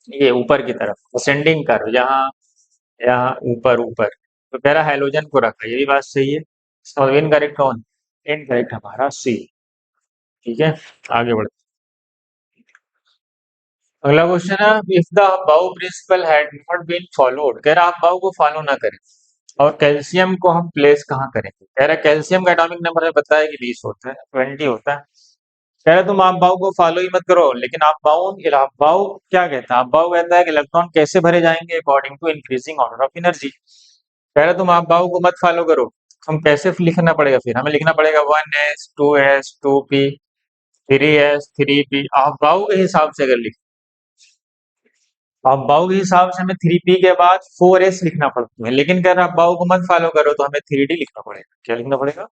ये ऊपर की तरफ असेंडिंग कर, यहाँ यहाँ ऊपर ऊपर, तो कह रहा हाइड्रोजन को रखा। ये भी बात सही है। इसका मतलब इनकरेक्ट कौन? इनकरेक्ट हमारा सी। ठीक है, आगे बढ़ते। अगला क्वेश्चन है, if the aufbau principle had not been followed. कह रहा अबाउ को फॉलो ना करें, और कैल्शियम को हम प्लेस कहाँ करेंगे? कह रहा कैल्शियम का एटॉमिक नंबर है पता है कि 20 होता है, 20 होता है। कह रहा तुम आप बाउ को फॉलो ही मत करो, लेकिन आप बाउ क्या कहता है? आप बाउ कहता है कि इलेक्ट्रॉन कैसे भरे जाएंगे? According to increasing order of energy. कह रहा तुम आप बाउ को मत फॉलो करो। हम कैसे लिखना पड़ेगा? फिर हमें लिखना पड़ेगा 1s 2s 2p 3s 3p। आप बाउ के हिसाब से अगर लिख, आप बाउ के हिसाब से हमें 3p के बाद 4s लिखना पड़ता है। लेकिन कह रहा आप बाउ को मत फॉलो करो, तो हमें 3d लिखना पड़ेगा। क्या लिखना पड़ेगा?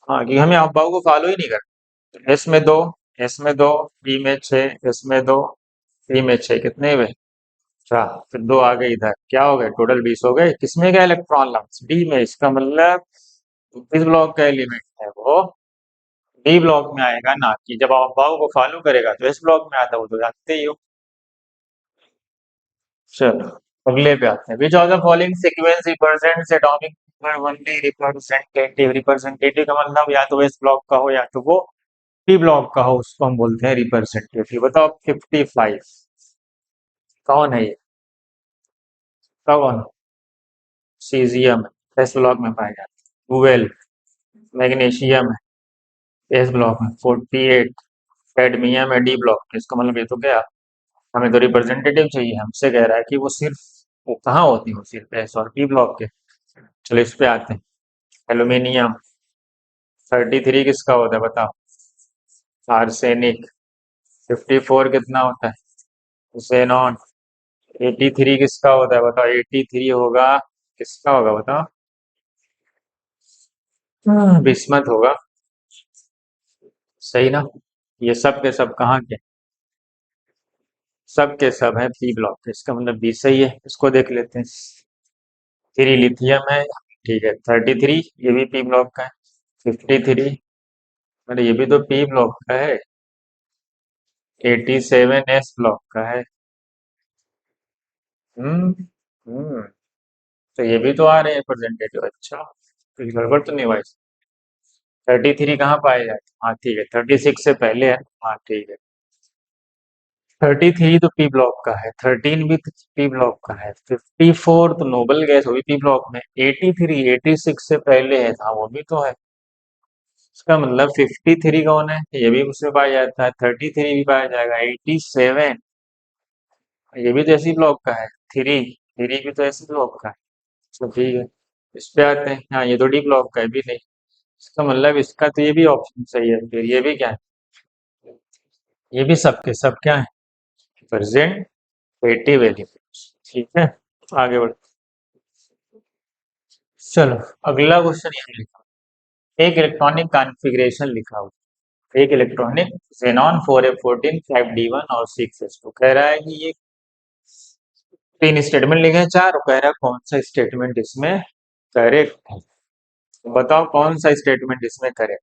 हाँ, कि हमें आप बाउ को फॉलो ही नहीं करना। एस में 2, एस में 2, पी में 6, एस में 2, पी में 6, कितने हुए? अच्छा, फिर दो आ गए इधर, क्या हो गए टोटल 20 हो गए। किसमें गया इलेक्ट्रॉन लम्स? डी में। इसका मतलब किस ब्लॉक का एलिमेंट है वो? डी ब्लॉक में आएगा ना, कि जब आप भाव को फॉलो करेगा तो इस ब्लॉक में आता है, वो तो जानते ही हो। चलो अगले पे आते हैं। Which of the following sequence represents atomic number only representative? Representative का मतलब या तो इस ब्लॉक का हो या तो वो पी ब्लॉक का हो, उसको हम बोलते हैं रिप्रेजेंटेटिव। बताओ 55 कौन है ये? कौन? सीजियम एस ब्लॉक में पाया जाता है। ट्वेल्व मैग्नीशियम है एस ब्लॉक में। 48 कैडमियम है डी ब्लॉक में। इसका मतलब ये तो गया, हमें तो रिप्रेजेंटेटिव चाहिए। हमसे कह रहा है कि वो सिर्फ, वो कहाँ होती है, वो सिर्फ एस और पी ब्लॉक के। चलो इस पे आते हैं। एल्यूमिनियम 33 किसका होता है बताओ? आर्सेनिक। 54 कितना होता है? जेनॉन। 83 किसका होता है बताओ? 83 होगा, किसका होगा बताओ? बिस्मथ होगा। सही ना? ये सब के सब कहाँ के? सब के सब है पी ब्लॉक के। इसका मतलब बी सही है। इसको देख लेते हैं। 3 लिथियम है, ठीक है। 33 ये भी पी ब्लॉक का है। 53, अरे ये भी तो पी ब्लॉक का है। 87 एस ब्लॉक का है। हम्म हम्म तो ये भी तो आ रहे हैं रिप्रेजेंटेटिव। अच्छा, कुछ गड़बड़ तो नहीं हुआ? 33 कहाँ पाए जाते हैं? हाँ ठीक है, 36 से पहले है। हाँ ठीक है। 33 तो पी ब्लॉक का है, 13 भी पी ब्लॉक का है, 54 तो नोबल गैस, वो भी पी ब्लॉक में। 83 86 से पहले है, हाँ वो भी तो है। इसका मतलब 53 कौन है? ये भी उसमें पाया जाता है। 33 भी पाया जाएगा। 87 ये भी तो ऐसी ब्लॉक का है। थ्री थ्री भी तो ऐसी ब्लॉक का है। तो ठीक है, इस पे आते हैं। हाँ ये तो डी ब्लॉक का है भी नहीं। इसका मतलब इसका तो ये भी ऑप्शन सही है। फिर ये भी क्या है? ये भी सबके सब क्या है? प्रेजेंटेटिव एलिमेंट्स। ठीक है, आगे बढ़। चलो अगला क्वेश्चन ये लिखा, एक इलेक्ट्रॉनिक कॉन्फ़िगरेशन लिखा हुआ। एक इलेक्ट्रॉनिक xenon 4f14 5d1 और 6s2। कह रहा है कि ये तीन स्टेटमेंट लिखे हैं, चार, और कह रहा है कौन सा स्टेटमेंट इसमें करेक्ट है। तो बताओ कौन सा स्टेटमेंट इसमें करेक्ट।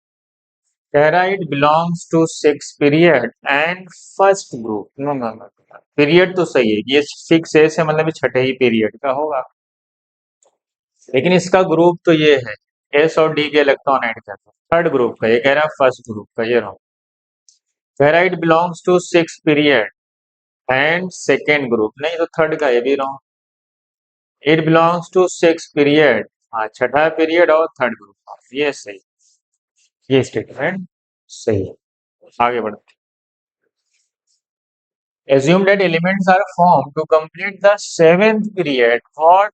कह रहा है it belongs to six period and first group. No no no, period तो सही है, ये 6 है, मतलब ये छठे ही पीरियड का होगा। लेकिन इसका ग्रुप तो ये है, एस और डी के इलेक्ट्रॉन ऐड करता है। थर्ड ग्रुप का, ये कह रहा है फर्स्ट ग्रुप का, ये रहो। कह रहा है it belongs to six period and second group, नहीं तो थर्ड का ये भी रहो। It belongs to six period, हाँ छठा पीरियड और थर्ड ग्रुप, ये सही। ये स्टेटमेंट सही है। आगे बढ़ते हैं। assume that elements are formed to complete the seventh period, what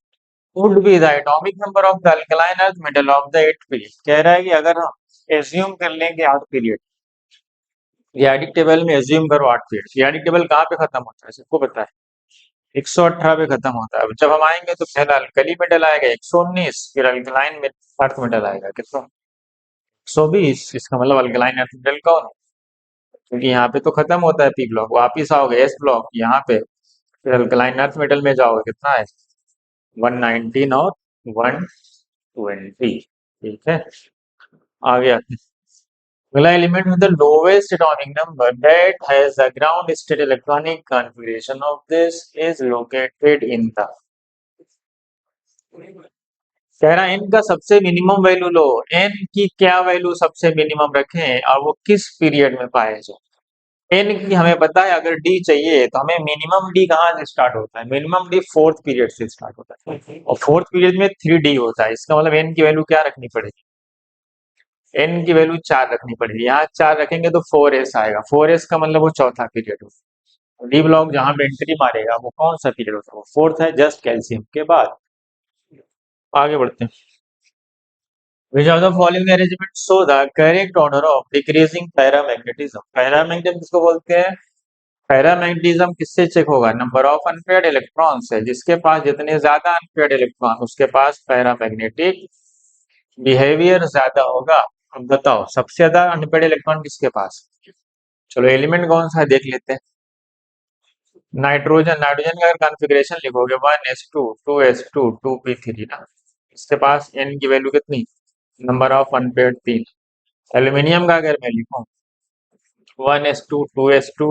would be the atomic number of the alkaline earth metal of the eighth period? कह रहा है कि अगर हम एज्यूम कर लेंगे 8 पीरियड, पीरियाडिक टेबल में एज्यूम करो 8 पीरियड। पीरियाडिक टेबल कहाँ पे खत्म होता है सबको पता है? 118 पे खत्म होता है। अब जब हम आएंगे तो पहला अल्कली मेटल आएगा 119, फिर अल्कलाइन में अर्थ मेटल आएगा कितना? 120। इसका मतलब अल्कलाइन अर्थ मेटल कौन है? क्योंकि यहाँ पे तो खत्म होता है पी ब्लॉक, वापिस आओगे एस ब्लॉक यहाँ पे, फिर अल्कलाइन अर्थ मेटल में जाओगे, कितना है? 119 और 120। ठीक है, आगे आते हैं। अगला element with the lowest atomic number that has the ground state electronic configuration of this is located in the, कह रहा है n का सबसे मिनिमम वैल्यू लो। n की क्या वैल्यू सबसे मिनिमम रखें और वो किस पीरियड में पाए जाए? n की हमें पता है, अगर d चाहिए तो हमें मिनिमम d कहाँ से स्टार्ट होता है? मिनिमम d फोर्थ पीरियड से स्टार्ट होता है, और फोर्थ पीरियड में 3d होता है। इसका मतलब n की वैल्यू क्या रखनी पड़ेगी? n की वैल्यू 4 रखनी पड़ेगी। यहाँ 4 रखेंगे तो 4s आएगा। 4s का मतलब वो चौथा पीरियड होगा। डी ब्लॉक जहां पे एंट्री मारेगा वो कौन सा पीरियड होता है? वो फोर्थ है, जस्ट कैल्शियम के बाद। आगे बढ़ते हैं। Which of the following arrangement show the correct order of decreasing paramagnetism? Paramagnetism किसको बोलते हैं? पैरामैग्नेटिज्म किससे चेक होगा? नंबर ऑफ अनपेयर्ड इलेक्ट्रॉन्स है, जिसके पास जितने ज्यादा अनपेयर्ड इलेक्ट्रॉन उसके पास पैरामैग्नेटिक बिहेवियर ज्यादा होगा। अब बताओ सबसे ज्यादा अनपेयर्ड इलेक्ट्रॉन किसके पास? चलो एलिमेंट कौन सा है देख लेते हैं। नाइट्रोजन नाइट्रोजन का अगर कॉन्फ़िगरेशन लिखोगे 1s2 2s2 2p3 ना, इसके पास n की वैल्यू कितनी, नंबर ऑफ अनपेयर्ड 3। एल्यूमिनियम का अगर मैं लिखूं 1s2 2s2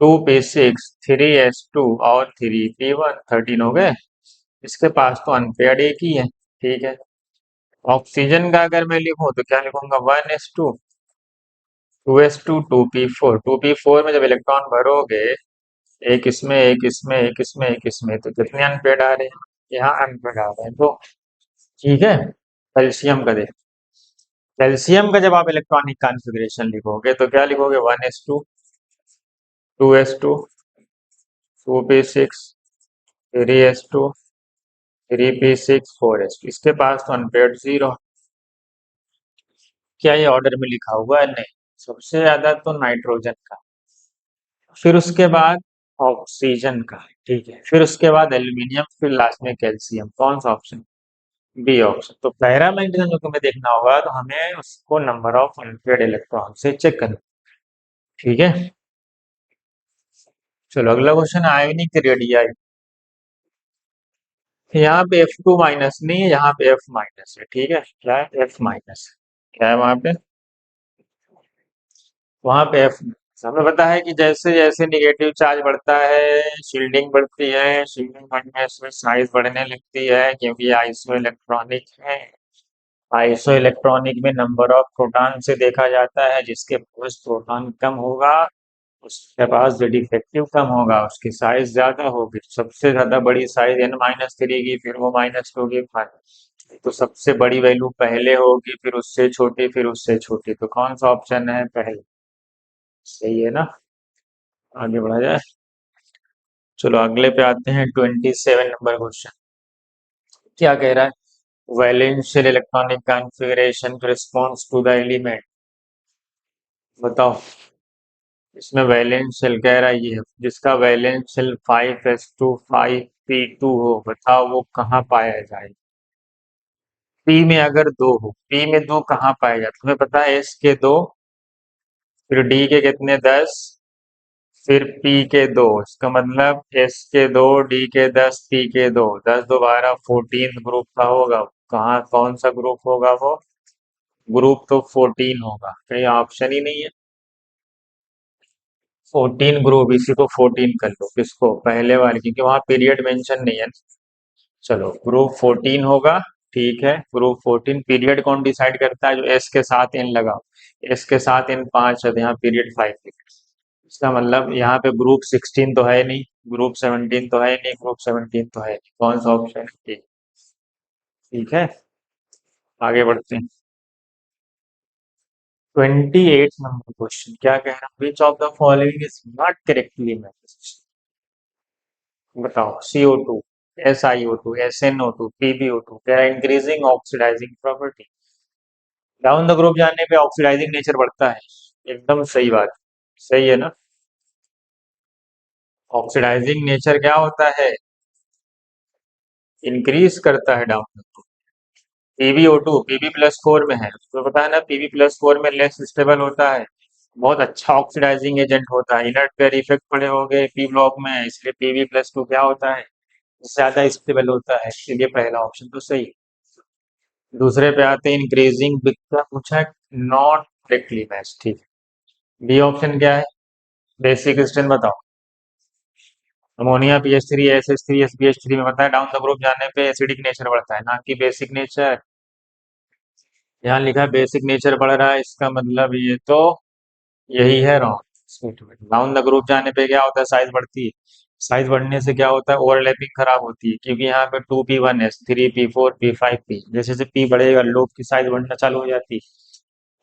2p6 3s2 और 3p1 13 हो गए। इसके पास तो अनपेयर्ड एक ही है, ठीक है। ऑक्सीजन का अगर मैं लिखूं तो क्या लिखूंगा 1s2 2s2 2p4 में जब इलेक्ट्रॉन भरोगे, एक इसमें एक इसमें एक इसमें एक इसमें, तो कितने अनपेड आ रहे हैं, यहाँ अनपेड आ रहे हैं। तो ठीक है। कैल्शियम का देख, कैल्शियम का जब आप इलेक्ट्रॉनिक कॉन्फ़िगरेशन लिखोगे तो क्या लिखोगे 1s2 2s2 2p6 3s2 3p6 4s2। इसके पास तो अनपेड जीरो। क्या ये ऑर्डर में लिखा हुआ है, नहीं। सबसे ज्यादा तो नाइट्रोजन का, फिर उसके बाद ऑक्सीजन का, ठीक है, फिर उसके बाद एल्यूमिनियम, फिर लास्ट में कैल्शियम। कौन सा ऑप्शन, बी ऑप्शन। तो पहला मैग्नीशियम जो तुम्हें देखना होगा तो हमें उसको नंबर ऑफ अनपेयर्ड इलेक्ट्रॉन से चेक करना, ठीक है। चलो अगला क्वेश्चन, आयोनिक रेडियाई। यहाँ पे F2 माइनस नहीं है, यहाँ पे F माइनस है, ठीक है। क्या है, F माइनस क्या है वहां पे, वहां पे F। हमें पता है कि जैसे जैसे निगेटिव चार्ज बढ़ता है शील्डिंग बढ़ती है, शील्डिंग बढ़ने से साइज बढ़ने लगती है, क्योंकि आइसो इलेक्ट्रॉनिक है। आइसो इलेक्ट्रॉनिक में नंबर ऑफ प्रोटॉन से देखा जाता है, जिसके पास प्रोटॉन कम होगा उसके पास जेड इफेक्टिव कम होगा, उसकी साइज ज्यादा होगी। सबसे ज्यादा बड़ी साइज n-3 की, फिर वो -2 की, तो सबसे बड़ी वैल्यू पहले होगी, फिर उससे छोटी, फिर उससे छोटी। तो कौन सा ऑप्शन है, पहले। सही है ना। आगे बढ़ा जाए। चलो अगले पे आते हैं, 27 नंबर क्वेश्चन। क्या कह रहा है, valence shell electronic configuration response to the element. बताओ। इसमें वैलेंस शेल कह रहा है ये, जिसका वैलेंस शेल 5s2 5p2 हो, बताओ वो कहाँ पाया जाए। पी में अगर दो हो, पी में दो कहाँ पाए जाते, तुम्हें पता है एस के दो, फिर डी के कितने 10, फिर पी के दो, इसका मतलब एस के दो, डी के 10, पी के दो, 10 दो 12 14 ग्रुप का होगा। कहाँ कौन सा ग्रुप होगा वो, ग्रुप तो 14 होगा, कहीं ऑप्शन ही नहीं है। 14 ग्रुप, इसी को 14 कर लो, किसको, पहले वाले, क्योंकि वहां पीरियड मेंशन नहीं है। चलो ग्रुप 14 होगा, ठीक है। ग्रुप 14, पीरियड कौन डिसाइड करता है, जो एस के साथ एन लगाओ, एस के साथ एन 5 है तो यहाँ पीरियड 5। इसका मतलब यहाँ पे ग्रुप 16 तो है नहीं, ग्रुप 17 तो है नहीं, ग्रुप 17 तो है नहीं, कौन सा ऑप्शन है, ठीक है। आगे बढ़ते हैं, 28 नंबर क्वेश्चन। क्या कह रहा है, which of the following is not correctly matched. बताओ, CO2, SiO2, SnO2, PbO2, क्या increasing oxidizing property. Down the group जाने पे ऑक्सीडाइजिंग नेचर बढ़ता है, एकदम सही बात, सही है ना। ऑक्सीडाइजिंग नेचर क्या होता है, इंक्रीज करता है down the group. PbO2 Pb+4 में है, तो पता है ना, Pb+4 में लेस स्टेबल होता है, बहुत अच्छा ऑक्सीडाइजिंग एजेंट होता है। इनर्ट पेयर इफेक्ट पड़े होंगे पी ब्लॉक में, इसलिए Pb+2 क्या होता है, ज्यादा स्टेबल होता है, इसलिए पहला ऑप्शन तो सही है। दूसरे पे आते हैं, इंक्रीजिंग बिग पूछा है, नॉट डायरेक्टली मैच, ठीक है। बी ऑप्शन क्या है, बेसिक स्ट्रेन बताओ। अमोनिया PH3 SH3 SPH3 में बताया डाउन द ग्रुप जाने पे एसिडिक नेचर बढ़ता है, ना कि बेसिक नेचर। यहाँ लिखा है बेसिक नेचर बढ़ रहा है, इसका मतलब ये तो यही है रॉन्ग। डाउन द ग्रुप जाने पे क्या होता है, साइज बढ़ती है। साइज बढ़ने से क्या होता है, ओवरलैपिंग खराब होती है, क्योंकि यहाँ पे 2p1s 3p4 p5p, जैसे जैसे p बढ़ेगा लोब की साइज बढ़ना चालू हो जाती है।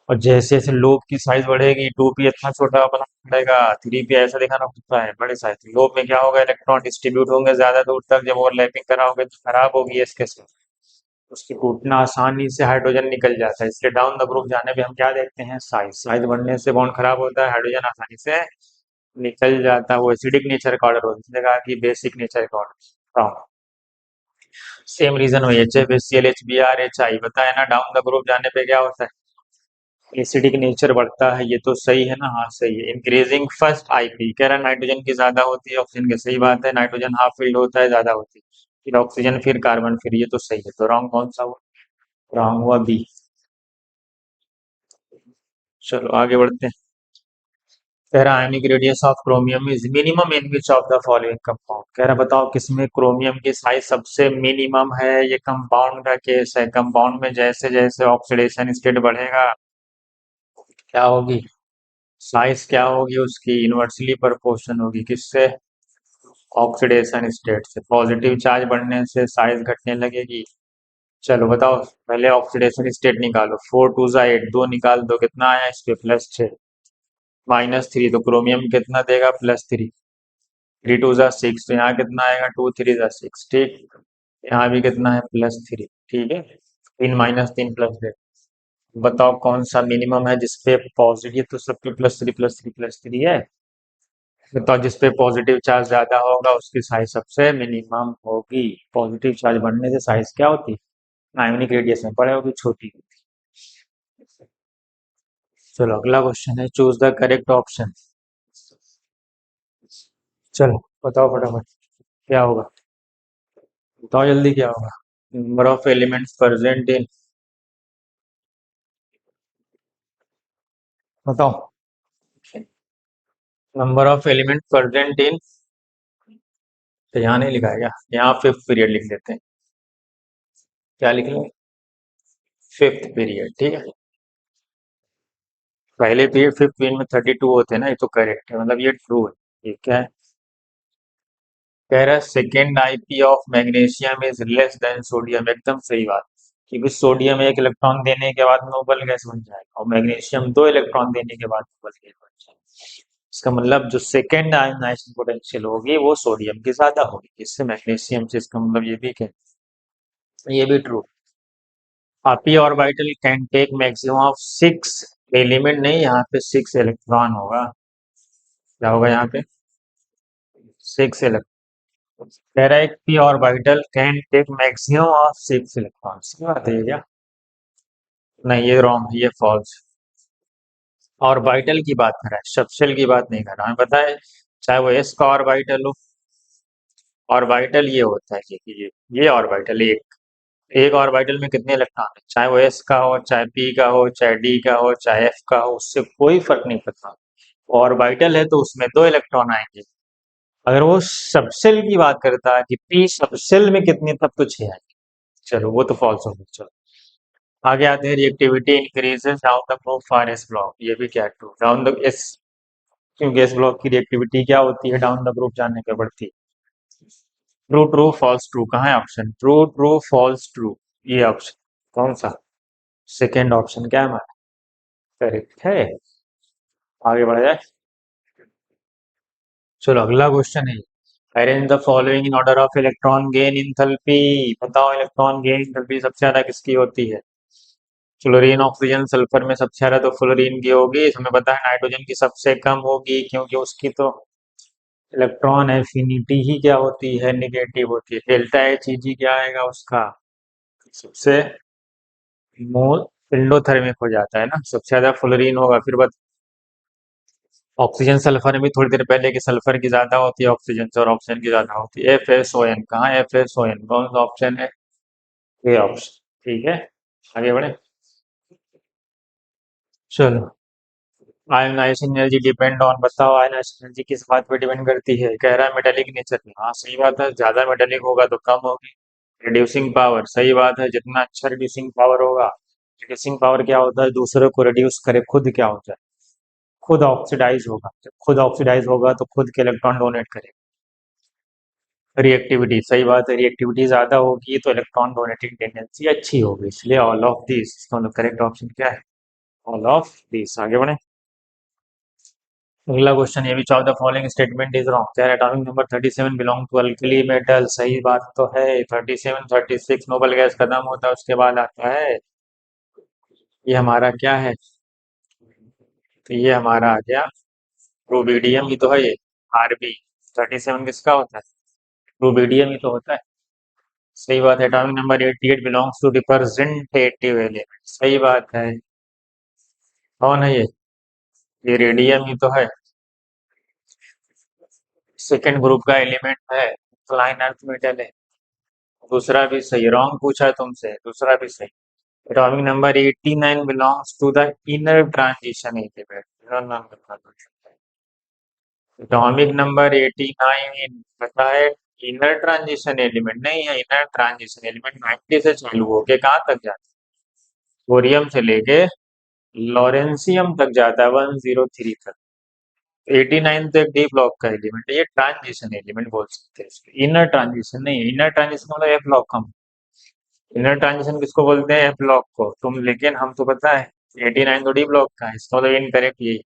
और जैसे जैसे लोब की साइज बढ़ेगी 2p इतना छोटा बना पड़ेगा, 3p ऐसा दिखाना पड़ता है बड़े साइज। लोब में क्या होगा, इलेक्ट्रॉन डिस्ट्रीब्यूट होंगे ज्यादा दूर तक, जब ओवरलैपिंग कराओगे तो खराब होगी इसके साथ, उसकी टूटना आसानी से हाइड्रोजन निकल जाता है। इसलिए डाउन द ग्रुप जाने पे हम क्या देखते हैं, साइज, साइज बढ़ने से बॉन्ड खराब होता है, हाइड्रोजन आसानी से निकल जाता है, वो एसिडिक नेचर का ऑर्डर होता है, इसने कहा कि बेसिक नेचर का ऑर्डर। सेम रीजन हुई HF HCl HBr HI, बताया ना डाउन द ग्रुप जाने पे क्या होता है, एसिडिक नेचर बढ़ता है, ये तो सही है ना? हाँ सही है। इंक्रीजिंग फर्स्ट आईपी, कह रहा है नाइट्रोजन की ज्यादा होती है ऑक्सीजन की, सही बात है। नाइट्रोजन हाफ फिल्ड होता है, ज्यादा होती है, फिर ऑक्सीजन, फिर कार्बन, फिर ये तो सही है। तो रॉन्ग कौन सा हुआ? रॉन्ग हुआ बी। चलो आगे बढ़ते हैं। कह रहा ionic radius of chromium is minimum in which of the following compound. कह रहा बताओ किसमें क्रोमियम की साइज सबसे मिनिमम है? ये कंपाउंड का केस है। कंपाउंड में जैसे जैसे ऑक्सीडेशन स्टेट बढ़ेगा, क्या होगी? साइज क्या होगी उसकी? इनवर्सली प्रोपोर्शन होगी, किससे? ऑक्सीडेशन स्टेट से। पॉजिटिव चार्ज बढ़ने से साइज घटने लगेगी। चलो बताओ, पहले ऑक्सीडेशन स्टेट निकालो। 4 2 8, 2 निकाल दो, कितना आया इस पे? +6। -3, तो क्रोमियम कितना देगा? +3। 3 2 6, तो यहाँ कितना आएगा? 2 3 6, ठीक। यहाँ भी कितना है? +3, ठीक है। 3 - 3 +3। बताओ कौन सा मिनिमम है जिसपे पॉजिटिव, तो सब पे +3 +3 +3 है। बताओ जिसपे पॉजिटिव चार्ज ज्यादा होगा उसकी साइज सबसे मिनिमम होगी। पॉजिटिव चार्ज बढ़ने से साइज क्या होती है? आयोनिक रेडियस में बड़े होगी, छोटी होती है। चलो अगला क्वेश्चन है, चूज द करेक्ट ऑप्शन। चलो बताओ फटाफट, क्या होगा? बताओ जल्दी, क्या होगा? Number of elements present in, बताओ। Number of element present in, तो यहाँ नहीं लिखा है क्या? यहाँ फिफ्थ पीरियड लिख देते हैं। क्या लिख लें? फिफ्थ पीरियड, ठीक है। पहले पीरियड फिफ्थ पीरियड में 32 होते हैं ना, ये तो करेक्ट है, मतलब ये ट्रू है। ये क्या है? कह रहा है second IP of magnesium is less then sodium, एकदम सही बात। क्योंकि सोडियम एक इलेक्ट्रॉन देने के बाद नोबल गैस बन जाएगा, और मैग्नीशियम 2 इलेक्ट्रॉन देने के बाद नोबल गैस बन जाएगा। इसका मतलब जो सेकेंड आयनाइजेशन पोटेंशियल होगी वो सोडियम की ज्यादा होगी, इससे मैग्नीशियम से, इसका मतलब ये भी क्या? ये भी true. P orbital can take maximum of 6 element, नहीं यहाँ पे 6 इलेक्ट्रॉन होगा। क्या होगा यहाँ पे? 6 इलेक्ट्रॉन। कह रहा है p orbital can take maximum of 6 electron, सही बात है ये क्या? नहीं ये रॉन्ग, ये फॉल्स। ऑर्बिटल की बात कर रहा है, सबशेल की बात नहीं कर रहा है, बताए। चाहे वो एस का ऑर्बिटल हो, ऑर्बिटल ये होता है कि ये ऑर्बिटल एक, एक ऑर्बिटल में कितने इलेक्ट्रॉन है, चाहे वो एस का हो, चाहे पी का हो, चाहे डी का हो, चाहे एफ का हो, उससे कोई फर्क नहीं पड़ता। ऑर्बिटल है तो उसमें 2 इलेक्ट्रॉन आएंगे। अगर वो सबसेल की बात करता है कि पी सबसेल में कितने, तब तो 6 आएंगे। चलो वो तो फॉल्स हो गया। चलो आगे आते हैं, reactivity increases down the group for S block, ये भी क्या? ट्रू। डाउन द एस, क्योंकि एस ब्लॉक की रिएक्टिविटी क्या होती है? डाउन द ग्रुप जाने पे बढ़ती है। ट्रू ट्रू फॉल्स ट्रू, कहाँ है option? True true false true, ये ऑप्शन कौन सा? सेकेंड ऑप्शन क्या है हमारा? करेक्ट है। आगे बढ़ा जाए। चलो अगला क्वेश्चन है, arrange the following in order of electron gain enthalpy. बताओ इलेक्ट्रॉन गेन इंथैल्पी सबसे ज्यादा किसकी होती है? फ्लोरीन, ऑक्सीजन, सल्फर में सबसे ज्यादा तो फ्लोरीन की होगी, हमें पता है। नाइट्रोजन की सबसे कम होगी, क्योंकि उसकी तो इलेक्ट्रॉन एफिनिटी ही क्या होती है? निगेटिव होती है। डेल्टा एच ई जी क्या आएगा उसका? सबसे मोल एंडोथर्मिक हो जाता है ना, सबसे ज्यादा फ्लोरीन होगा। फिर बस ऑक्सीजन सल्फर में भी थोड़ी देर पहले कि सल्फर की ज्यादा होती है ऑक्सीजन से, और ऑक्सीजन की ज्यादा होती है। FSON, कहाँ FSON? कौन सा ऑप्शन है? ये ऑप्शन, ठीक है। आगे बढ़े। चलो आयोनाइजेशन एनर्जी डिपेंड ऑन, बताओ आयोनाइजेशन एनर्जी किस बात पे डिपेंड करती है? कह रहा है मेटेलिक नेचर पे। हाँ सही बात है, ज्यादा मेटेलिक होगा तो कम होगी। रिड्यूसिंग पावर, सही बात है, जितना अच्छा रिड्यूसिंग पावर होगा। रिड्यूसिंग पावर क्या होता है? दूसरे को रिड्यूस करे, खुद क्या होता है? खुद ऑक्सीडाइज होगा। जब खुद ऑक्सीडाइज होगा तो खुद के इलेक्ट्रॉन डोनेट करेगा। रिएक्टिविटी, सही बात है, रिएक्टिविटी ज्यादा होगी तो इलेक्ट्रॉन डोनेटिंग टेंडेंसी अच्छी होगी, इसलिए ऑल ऑफ दिस, इसका मतलब करेक्ट ऑप्शन क्या है? All of this. आगे बढ़े। अगला क्वेश्चन, ये भी of the following statement is wrong. क्या atomic number 37 belong to alkali metal, सही बात तो है। 37 36 नोबल गैस खत्म होता है उसके बाद आता है। ये हमारा क्या है? तो ये हमारा आ गया रूबिडियम ही तो है ये। RB 37 किसका होता है? रूबिडियम ही तो होता है। सही बात है। Atomic number 88 belongs to representative element, सही बात है। कौन है ये रेडियम ही तो है। सेकेंड ग्रुप का एलिमेंट है, फ्लाइन अर्थ मेटल है। दूसरा भी सही, रॉन्ग पूछा है तुमसे, दूसरा भी सही। Atomic number 89 belongs to the inner transition element. Atomic number 89 पता है, इनर ट्रांजिशन एलिमेंट नहीं है। इनर ट्रांजिशन एलिमेंट 90 से चालू होके कहाँ तक जाता है? थोरियम से लेके लॉरेंसियम तक जाता है, 103 तक। 89 तो एक डी ब्लॉक का एलिमेंट है, ये ट्रांजिशन एलिमेंट बोल सकते हैं इसको। इनर ट्रांजिशन नहीं है। इनर ट्रांजिशन मतलब एफ ब्लॉक हम। इनर ट्रांजिशन किसको बोलते हैं? एफ ब्लॉक को। तुम लेकिन हम तो पता है 89 तो डी ब्लॉक का है, इसका मतलब इनकरेक्ट यही।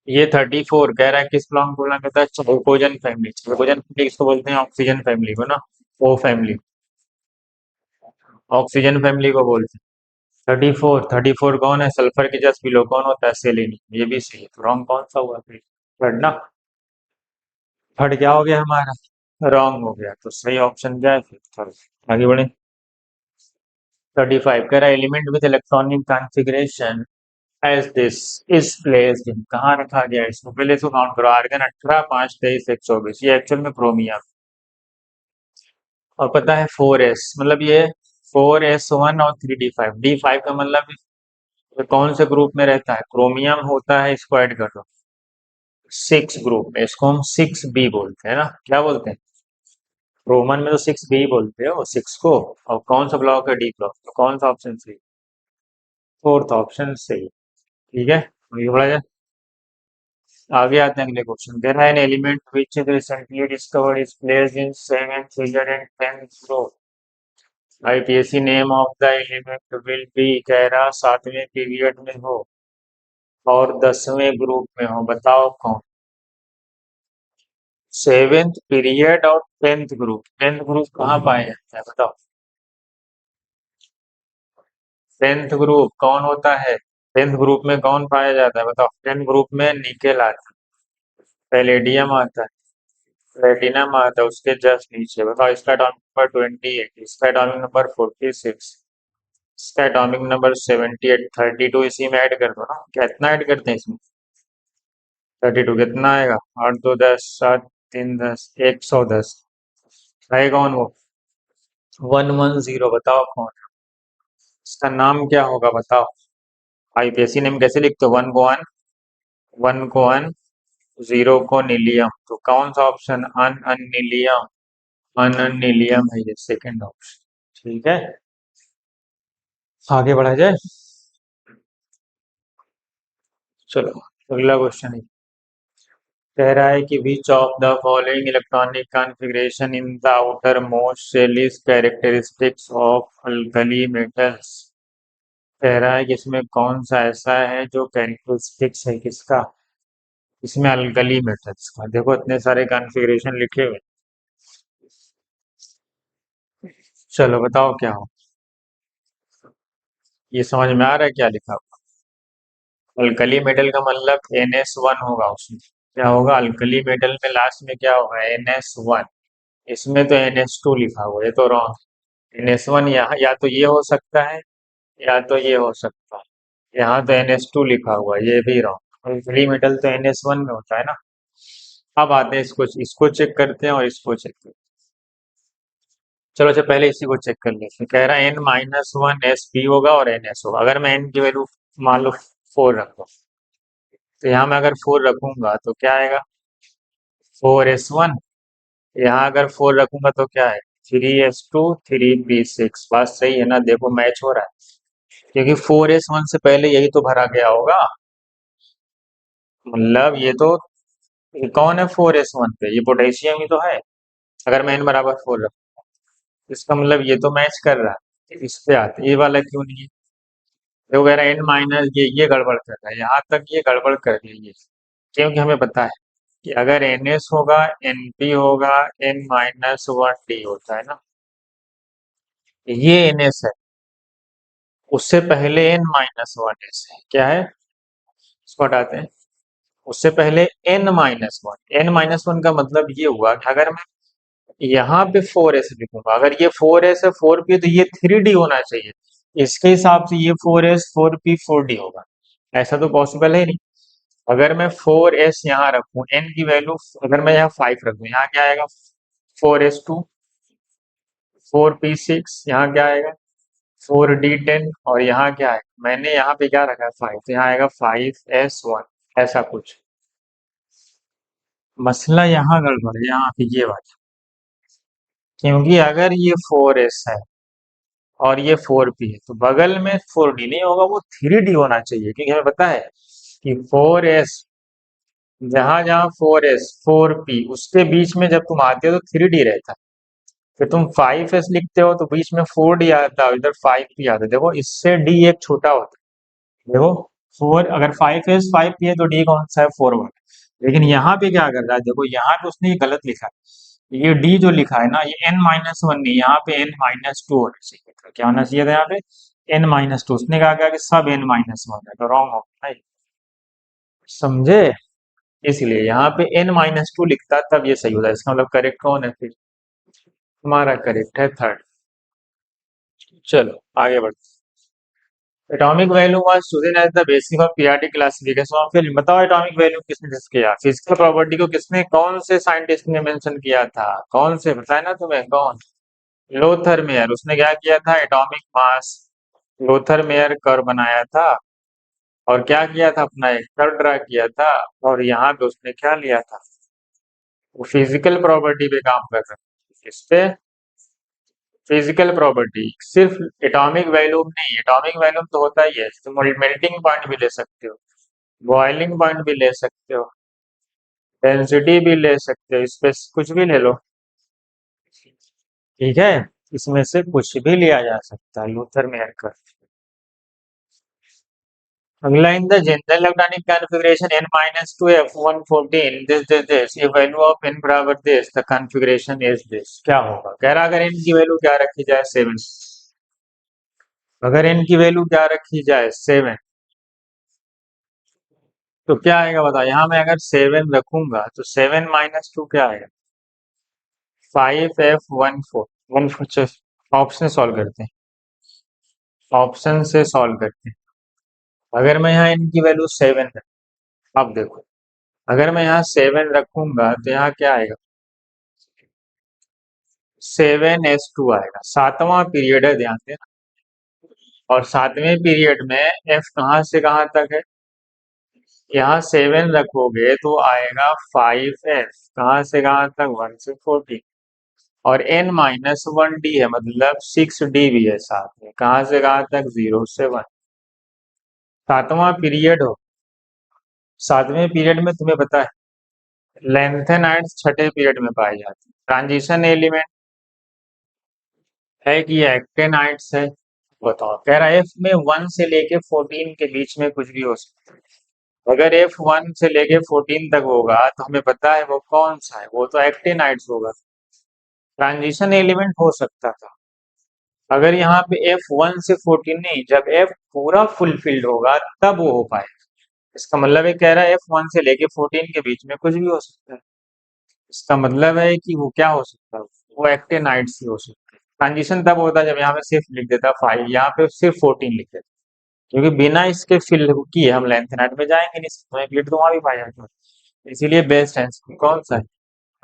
ये 34 कह रहा है किस ब्लॉक को बोला जाता है? चाइकोजन फैमिली। चाइकोजन फैमिली किसको बोलते हैं? ऑक्सीजन फैमिली को ना। ओ फैमिली, ऑक्सीजन फैमिली को बोलते हैं। 34, 34 कौन है? सल्फर के जस्ट बिलो कौन होता है? सेलेनियम। ये भी सही है, तो रॉन्ग कौन सा हुआ फिर? थर्ड ना। थर्ड क्या हो गया हमारा? रॉन्ग हो गया, तो सही ऑप्शन क्या है फिर? थर्ड। आगे बढ़े। 35 कह रहा है element with electronic configuration as this is placed in, कहाँ रखा गया है इसको? पहले इसको काउंट करो। आर्गन 18, 5, 23, 124, ये एक्चुअल में क्रोमियम। और पता है 4s मतलब ये 4s1 और 3d5। d5 का मतलब ये कौन से ग्रुप में रहता है? क्रोमियम होता है, इसको ऐड कर दो 6 ग्रुप में। इसको हम 6b बोलते हैं ना। क्या बोलते हैं? रोमन में तो 6b बोलते हो 6 को। और कौन सा ब्लॉक है? D block. तो कौन सा ऑप्शन सही? फोर्थ ऑप्शन सही। ठीक है, आगे बढ़ा जाए। आगे आते हैं अगले क्वेश्चन। देयर है an element which is recently discovered is placed in 7th figure and 10th row। IPSC name of the element will be, कह रहा 7वें पीरियड में हो और 10वें ग्रुप में हो। बताओ कौन? 7th पीरियड और 10th ग्रुप। 10th ग्रुप कहाँ पाया जाता है बताओ? 10th ग्रुप कौन होता है? 10th ग्रुप में कौन पाया जाता है बताओ? 10th ग्रुप में निकेल आता है, पैलेडियम आता है, प्लेटिनम आता है उसके जस्ट नीचे। बताओ इसका एटॉमिक नंबर 28, इसका एटॉमिक नंबर 46, इसका एटॉमिक नंबर 78, 32 इसी में ऐड कर दो ना। कितना ऐड करते हैं इसमें? 32 कितना आएगा? 8 2 10, 7 3 10, 110। है कौन वो? 110। बताओ कौन है? इसका नाम क्या होगा बताओ? आईपीएससी नेम कैसे लिखते हो? 1 को 1, 1 को 1, 0 को नीलियम। तो कौन सा ऑप्शन? अननीलियम। अननीलियम है ये सेकंड ऑप्शन। ठीक है, आगे बढ़ा जाए। चलो अगला क्वेश्चन है। कह रहा है कि which of the following electronic configuration in the outer most shell is characteristics of alkali metals. कह रहा है कि इसमें कौन सा ऐसा है जो कैरेक्टरिस्टिक्स है किसका? इसमें अल्कली मेटल्स का। देखो इतने सारे कॉन्फ़िगरेशन लिखे हुए। चलो बताओ क्या हो? ये समझ में आ रहा है क्या लिखा हुआ? अल्कली मेटल का मतलब NS1 होगा उसमें। क्या होगा? अल्कली मेटल में लास्ट में क्या होगा? NS1। इसमें तो NS2 लिखा हुआ है, ये तो रॉन्ग। NS1 यहाँ या तो ये हो सकता है या तो ये हो सकता है। यहाँ तो NS2 लिखा हुआ है, ये भी रॉन्ग। अल्कली मेटल तो NS1 में होता है ना। अब आते हैं इसको चेक करते हैं और इसको चेक करते हैं। चलो अच्छा पहले इसी को चेक कर लेते हैं। कह रहा है N-1 SP होगा और NS होगा। अगर मैं N की वैल्यू मान लो 4 रखूँ, तो यहाँ मैं अगर 4 रखूंगा तो क्या आएगा? 4s1। यहाँ अगर 4 रखूंगा तो क्या है? 3s2, 3p6। बात सही है ना? देखो मैच हो रहा है, क्योंकि 4s1 से पहले यही तो भरा गया होगा। मतलब ये कौन है 4s1 पे? ये पोटेशियम ही तो है। अगर मैं n बराबर 4 रखूँ, इसका मतलब ये तो मैच कर रहा है। इस पे आते, ये वाला क्यों नहीं है? ये वगैरह N- ये गड़बड़ कर रहा है, यहाँ तक ये गड़बड़ कर रही है ये। क्योंकि हमें पता है कि अगर NS होगा, NP होगा, N-1D होता है ना। ये NS है, उससे पहले N-1S है। क्या है? इसको हटाते हैं। उससे पहले N-1। N-1 का मतलब ये हुआ कि अगर मैं यहाँ पे 4s लिखूंगा, अगर ये 4s है 4p, तो ये 3d होना चाहिए। इसके हिसाब से ये 4s 4p 4d होगा। ऐसा तो पॉसिबल है नहीं। अगर मैं 4s यहाँ रखूं, n की वैल्यू अगर मैं यहाँ 5 रखूं, यहाँ क्या आएगा 4s2, 4p6, यहाँ क्या आएगा 4d10, और यहाँ क्या है, मैंने यहाँ पे क्या रखा है 5, तो यहाँ आएगा 5s1, ऐसा कुछ। मसला यहाँ गड़बड़ है, यहाँ पे ये बात, क्योंकि अगर ये 4s है और ये 4p है तो बगल में 4d नहीं होगा, वो 3d होना चाहिए, क्योंकि हमें पता है कि 4s, जहां जहां 4s 4p उसके बीच में जब तुम आते हो तो 3d रहता है। फिर तुम 5s लिखते हो तो बीच में 4d आता है, इधर 5p आता है। देखो इससे d एक छोटा होता है। देखो 4, अगर 5s 5p है तो d कौन सा है 4 1। लेकिन यहाँ पे क्या कर रहा है, देखो यहाँ पे उसने ये गलत लिखा है, ये d जो लिखा है ना, ये n-1 नहीं, यहाँ पे n-2 होना चाहिए था। क्या होना चाहिए था यहाँ पे n-2, उसने कहा क्या कि सब n-1 है, तो रॉन्ग हो गया। समझे? इसलिए यहाँ पे n-2 लिखता तब ये सही होता है। इसका मतलब करेक्ट कौन है फिर? हमारा करेक्ट है थर्ड। चलो आगे बढ़ते। Atomic value was chosen as the basis of periodic classification of element. बताओ एटॉमिक वैल्यू किसने डिस्कस किया? फिजिकल प्रॉपर्टी को किसने, कौन से साइंटिस्ट ने मेंशन किया था? कौन से, बताए ना तुम्हें कौन? Lothar Meyer. उसने क्या किया था? Atomic mass Lothar Meyer curve बनाया था, और क्या किया था, अपना एक कर्व ड्रा किया था, और यहाँ पे उसने क्या लिया था, वो फिजिकल प्रॉपर्टी पे काम कर रहा है। इस पे फिजिकल प्रॉपर्टी, सिर्फ एटॉमिक वैल्यूम नहीं, एटॉमिक वैल्यूम तो होता ही है, तुम मेल्टिंग पॉइंट भी ले सकते हो, बॉइलिंग पॉइंट भी ले सकते हो, डेंसिटी भी ले सकते हो, इस पे कुछ भी ले लो, ठीक है। इसमें से कुछ भी लिया जा सकता है लूथर मेयर का। अगला, in the general electronic configuration n-2 f114 this if value of n बराबर this the configuration is this, क्या होगा? कह रहा अगर n की वैल्यू क्या रखी जाए 7, अगर n की वैल्यू क्या रखी जाए 7, तो क्या आएगा बताओ? यहाँ मैं अगर 7 रखूंगा तो 7-2 क्या आएगा? 5f14 ऑप्शन सॉल्व करते हैं, ऑप्शन से सॉल्व करते हैं। अगर मैं यहाँ n की वैल्यू 7 है, अब देखो अगर मैं यहाँ 7 रखूंगा तो यहाँ क्या आएगा 7s2 आएगा। सातवां पीरियड है, ध्यान देना, और सातवें पीरियड में f कहाँ से कहाँ तक है? यहाँ 7 रखोगे तो आएगा 5f, कहाँ से कहाँ तक 1 से 14, और n-1d है, मतलब 6d भी है साथ में, कहाँ से कहाँ तक 0 से 1। सातवां पीरियड हो, सातवें पीरियड में तुम्हें पता है लेंथेनाइड्स छठे पीरियड में पाए जाते हैं। ट्रांजिशन एलिमेंट है कि एक्टेनाइड्स है? बताओ। कह रहा है एफ में 1 से लेके 14 के बीच में कुछ भी हो सकता है। अगर एफ 1 से लेके 14 तक होगा तो हमें पता है वो कौन सा है, वो तो एक्टेनाइड्स होगा। ट्रांजिशन एलिमेंट हो सकता था। अगर यहाँ पे F1 से 14 नहीं, जब F पूरा फुलफिल्ड होगा तब वो हो पाए। इसका मतलब है, कह रहा है F1 से लेके 14 के बीच में कुछ भी हो सकता है। इसका मतलब है कि वो क्या हो सकता है, वो एक्टेनाइड्स ही हो सकता है। ट्रांजिशन तब होता है जब यहाँ पे सिर्फ लिख देता 5, यहाँ पे सिर्फ 14 लिख देता, क्योंकि बिना इसके फिल किए हम लेंथेनाइड में जाएंगे नहीं, तो एक लीड तो वहां भी पाया जाता है। इसीलिए बेस्ट आंसर कौन सा है?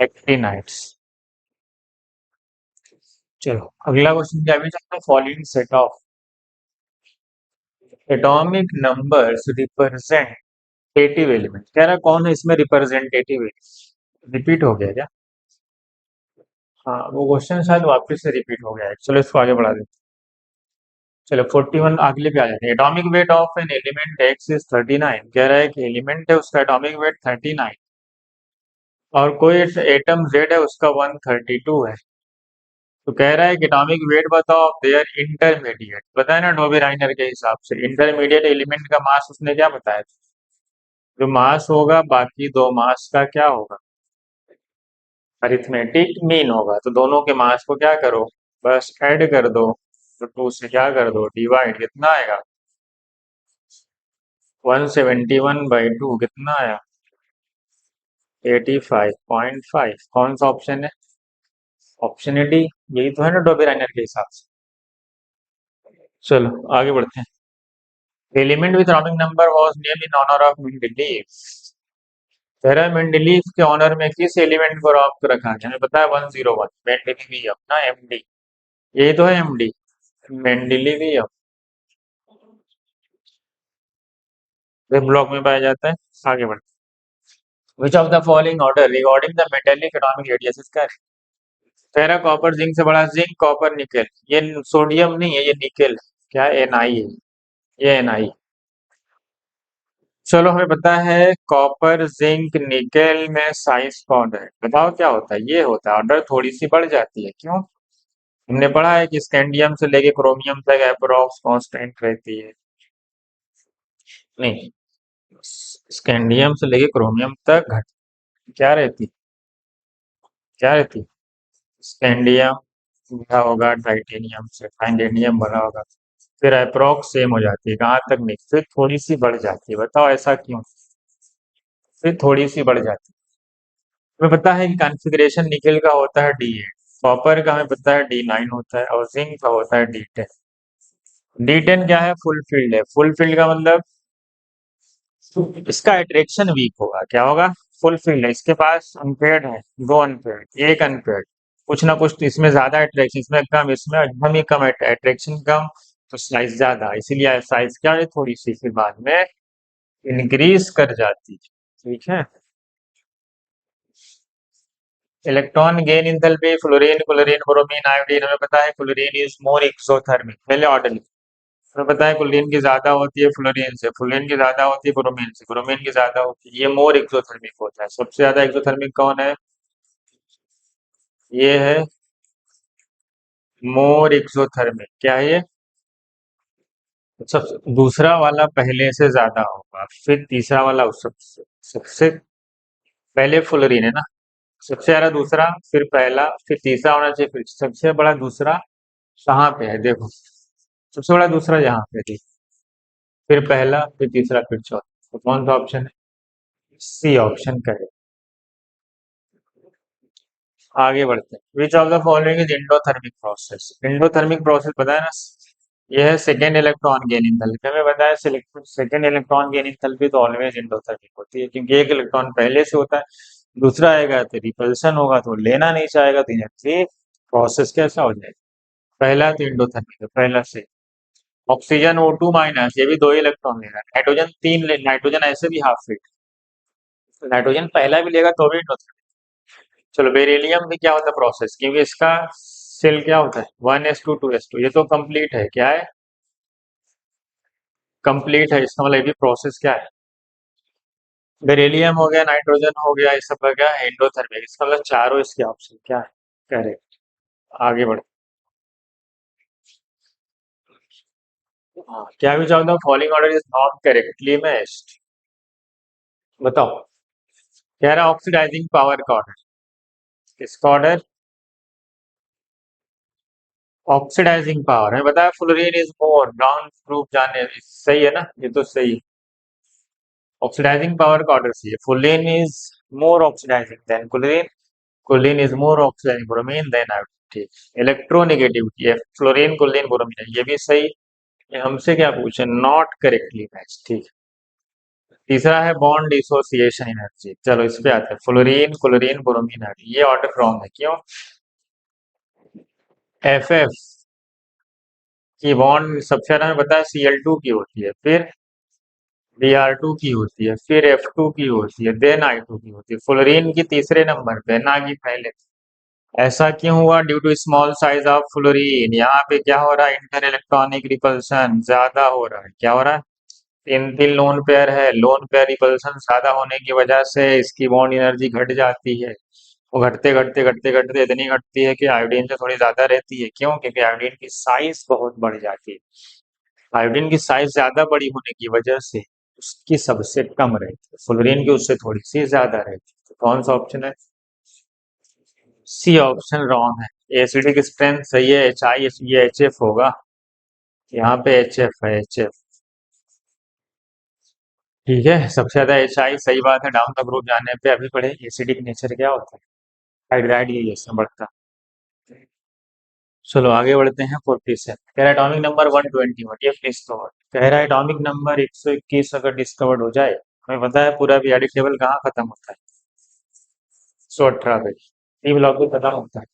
एक्टिनाइड्स। चलो अगला क्वेश्चन क्या है, following set of atomic numbers representative element. कह रहा कौन है इसमें रिप्रेजेंटेटिव एलिमेंट? रिपीट हो गया क्या? हाँ, वो क्वेश्चन शायद वापस से रिपीट हो गया है। चलो इसको आगे बढ़ा देते हैं। चलो 41 अगले पे आ जाते हैं। Atomic weight of an element x is 39। कह रहा है कि एलिमेंट है उसका एटॉमिक वेट 39, और कोई एटम जेड है उसका 132 है। तो कह रहा है कि एटॉमिक वेट बताओ देयर इंटरमीडिएट। बताया ना डोबी राइनर के हिसाब से इंटरमीडिएट एलिमेंट का मास उसने क्या बताया? जो मास होगा बाकी दो मास का क्या होगा? अरिथमेटिक मीन होगा। तो दोनों के मास को क्या करो, बस ऐड कर दो, तो 2 से क्या कर दो डिवाइड, कितना आएगा 171/2, कितना आया 85.5। कौन सा ऑप्शन है? Option A D. यही तो है ना डोबेराइनर के हिसाब से। चलो आगे बढ़ते हैं। Element with atomic number was named in honour of Mendeleev. कह रहा है मेंडलीव के ऑनर में किस एलिमेंट को रॉक रखा गया, हमें पता है 101 मेंडलीवियम ना, एमडी। यही तो है एमडी, मेंडलीवियम। वेब ब्लॉक में पाया जाता है। आगे बढ़ते हैं। Which of the following order regarding the metallic atomic radius इसका। कह रहा कॉपर जिंक से बड़ा, जिंक कॉपर निकेल, ये सोडियम नहीं है, ये निकेल है। क्या एन आई है, ये एन आई। चलो हमें पता है कॉपर जिंक निकेल में साइज कौन है, बताओ क्या होता है, ये होता है ऑर्डर थोड़ी सी बढ़ जाती है, क्यों। हमने पढ़ा है कि स्कैंडियम से लेके क्रोमियम तक अप्रोक्स कांस्टेंट रहती है। नहीं, स्कैंडियम से लेके क्रोमियम तक घट क्या रहती, क्या रहती, स्कैंडियम बड़ा होगा टाइटेनियम से, टाइटेनियम बड़ा होगा, फिर अप्रोक्स सेम हो जाती है, कहाँ तक नहीं, फिर थोड़ी सी बढ़ जाती है, बताओ ऐसा क्यों, फिर थोड़ी सी बढ़ जाती है। हमें पता है कि कॉन्फ़िगरेशन निकेल का होता है D8, कॉपर का हमें पता है D9 होता है, और जिंक का होता है D10। D10 क्या है, फुल फील्ड है, फुल फील्ड का मतलब इसका अट्रैक्शन वीक होगा, क्या होगा, फुल फील्ड है, इसके पास अनपेयर्ड है, दो अनपेयर्ड, एक अनपेयर्ड, कुछ ना कुछ तो इसमें ज्यादा अट्रैक्शन, इसमें कम, इसमें एकदम ही कम, अट्रैक्शन कम, तो साइज ज्यादा, इसीलिए साइज क्या है, थोड़ी सी फिर बाद में इंक्रीज कर जाती है। ठीक है। Electron gain enthalpy, fluorine, chlorine, bromine, iodine, हमें पता है क्लोरीन इज मोर एक्सोथर्मिक, पहले ऑर्डर लिखो। हमें पता है क्लोरीन की ज्यादा होती है फ्लोरीन से, फ्लोरीन की ज्यादा होती है ब्रोमीन से, ब्रोमीन की ज्यादा होती है, ये मोर एक्सोथर्मिक होता है, सबसे ज्यादा एक्सोथर्मिक कौन है, ये है मोर एक्सोथर्मिक, क्या है ये, सब दूसरा वाला पहले से ज्यादा होगा, फिर तीसरा वाला सबसे सबसे पहले फ्लोरीन है ना, सबसे ज्यादा दूसरा, फिर पहला, फिर तीसरा होना चाहिए, फिर सबसे बड़ा दूसरा कहाँ पे है देखो, सबसे बड़ा दूसरा यहाँ पे थी, फिर पहला, फिर तीसरा, फिर चौथा, तो कौन सा ऑप्शन है, सी ऑप्शन करें। आगे बढ़ते हैं। Which of the following is endothermic process, endothermic process पता है ना, यह है सेकेंड इलेक्ट्रॉन गेन इंथैल्पी, हमें पता है सेकेंड इलेक्ट्रॉन गेन इंथैल्पी तो ऑलवेज इंडोथर्मिक होती है, क्योंकि एक इलेक्ट्रॉन पहले से होता है, दूसरा आएगा तो रिपल्सन होगा, तो लेना नहीं चाहेगा, तो इनर्जी प्रोसेस कैसा हो जाएगा, पहला तो इंडोथर्मिक है, पहला से। ऑक्सीजन O2 माइनस, ये भी दो ही इलेक्ट्रॉन लेगा, नाइट्रोजन तीन नाइट्रोजन ऐसे भी हाफ फिट, नाइट्रोजन पहला भी लेगा तो भी इंडोथर्मिक। चलो बेरिलियम भी क्या होता है प्रोसेस, क्योंकि इसका सेल क्या होता है 1s2 2s2, ये तो कंप्लीट है, क्या है, कंप्लीट है, इसका मतलब ये भी प्रोसेस क्या है, बेरिलियम हो गया, नाइट्रोजन हो गया, ये सब हो गया एंडोथर्मिक, इसका मतलब चारों इसके ऑप्शन क्या है, करेक्ट। आगे बढ़ो। हाँ, क्या भी चाहता हूँ following order is not correctly matched, बताओ। कह रहा ऑक्सीडाइजिंग पावर का ऑर्डर, किसका ऑर्डर, ऑक्सीडाइजिंग पावर है, बताया fluorine is more brown proof जाने, सही है ना, ये तो सही है। ऑक्सीडाइजिंग पावर का ऑर्डर सही है, fluorine is more oxidizing than chlorine, chlorine is more oxidizing bromine than iodine, ठीक। इलेक्ट्रोनेगेटिविटी है, फ्लोरीन क्लोरीन ब्रोमीन है, ये भी सही। ये हमसे क्या पूछे, नॉट करेक्टली मैच, ठीक। तीसरा है बॉन्ड डिसोसिएशन एनर्जी, चलो इस पे आते हैं, फ्लोरीन क्लोरीन ब्रोमीन आयोडीन, ये ऑर्डर रॉन्ग है, क्यों, एफ की बॉन्ड सबसे ज्यादा हमें पता है Cl2 की होती है, फिर Br2 की होती है, फिर F2 की होती है, देन I2 की होती है, फ्लोरीन की तीसरे नंबर पे, ना कि पहले। ऐसा क्यों हुआ, due to small size of fluorine, यहाँ पे क्या हो रहा है, इंटर इलेक्ट्रॉनिक रिपल्सन ज्यादा हो रहा है, क्या हो रहा है, तीन तीन लोन पेयर है, लोन पेयर रिपल्सन ज्यादा होने की वजह से इसकी बॉन्ड एनर्जी घट जाती है, वो घटते घटते घटते घटते इतनी घटती है कि आयोडीन से थोड़ी ज्यादा रहती है, क्यों, क्योंकि आयोडीन की साइज बहुत बढ़ जाती है, आयोडीन की साइज ज्यादा बड़ी होने की वजह से उसकी सबसे कम रहती है, फ्लोरीन की उससे थोड़ी सी ज्यादा रहती है, तो कौन सा ऑप्शन है, सी ऑप्शन रॉन्ग है। एसिडिक स्ट्रेंथ सही है, HI, ये HF होगा, यहाँ पे HF है, HF। ठीक है, सबसे ज्यादा HI सही बात है, डाउन द ग्रुप जाने पे अभी पढ़े एसिडिक नेचर क्या होता है, हाइड्राइड ये इसमें बढ़ता है। चलो आगे बढ़ते हैं 47। कह रहा है एटॉमिक नंबर 121 ये डिस्कवर्ड। कह रहा है एटॉमिक नंबर 121 अगर डिस्कवर्ड हो जाए, हमें पता है पूरा पीरियोडिक टेबल कहाँ खत्म होता है, 118 पे डी ब्लॉक भी खत्म होता है।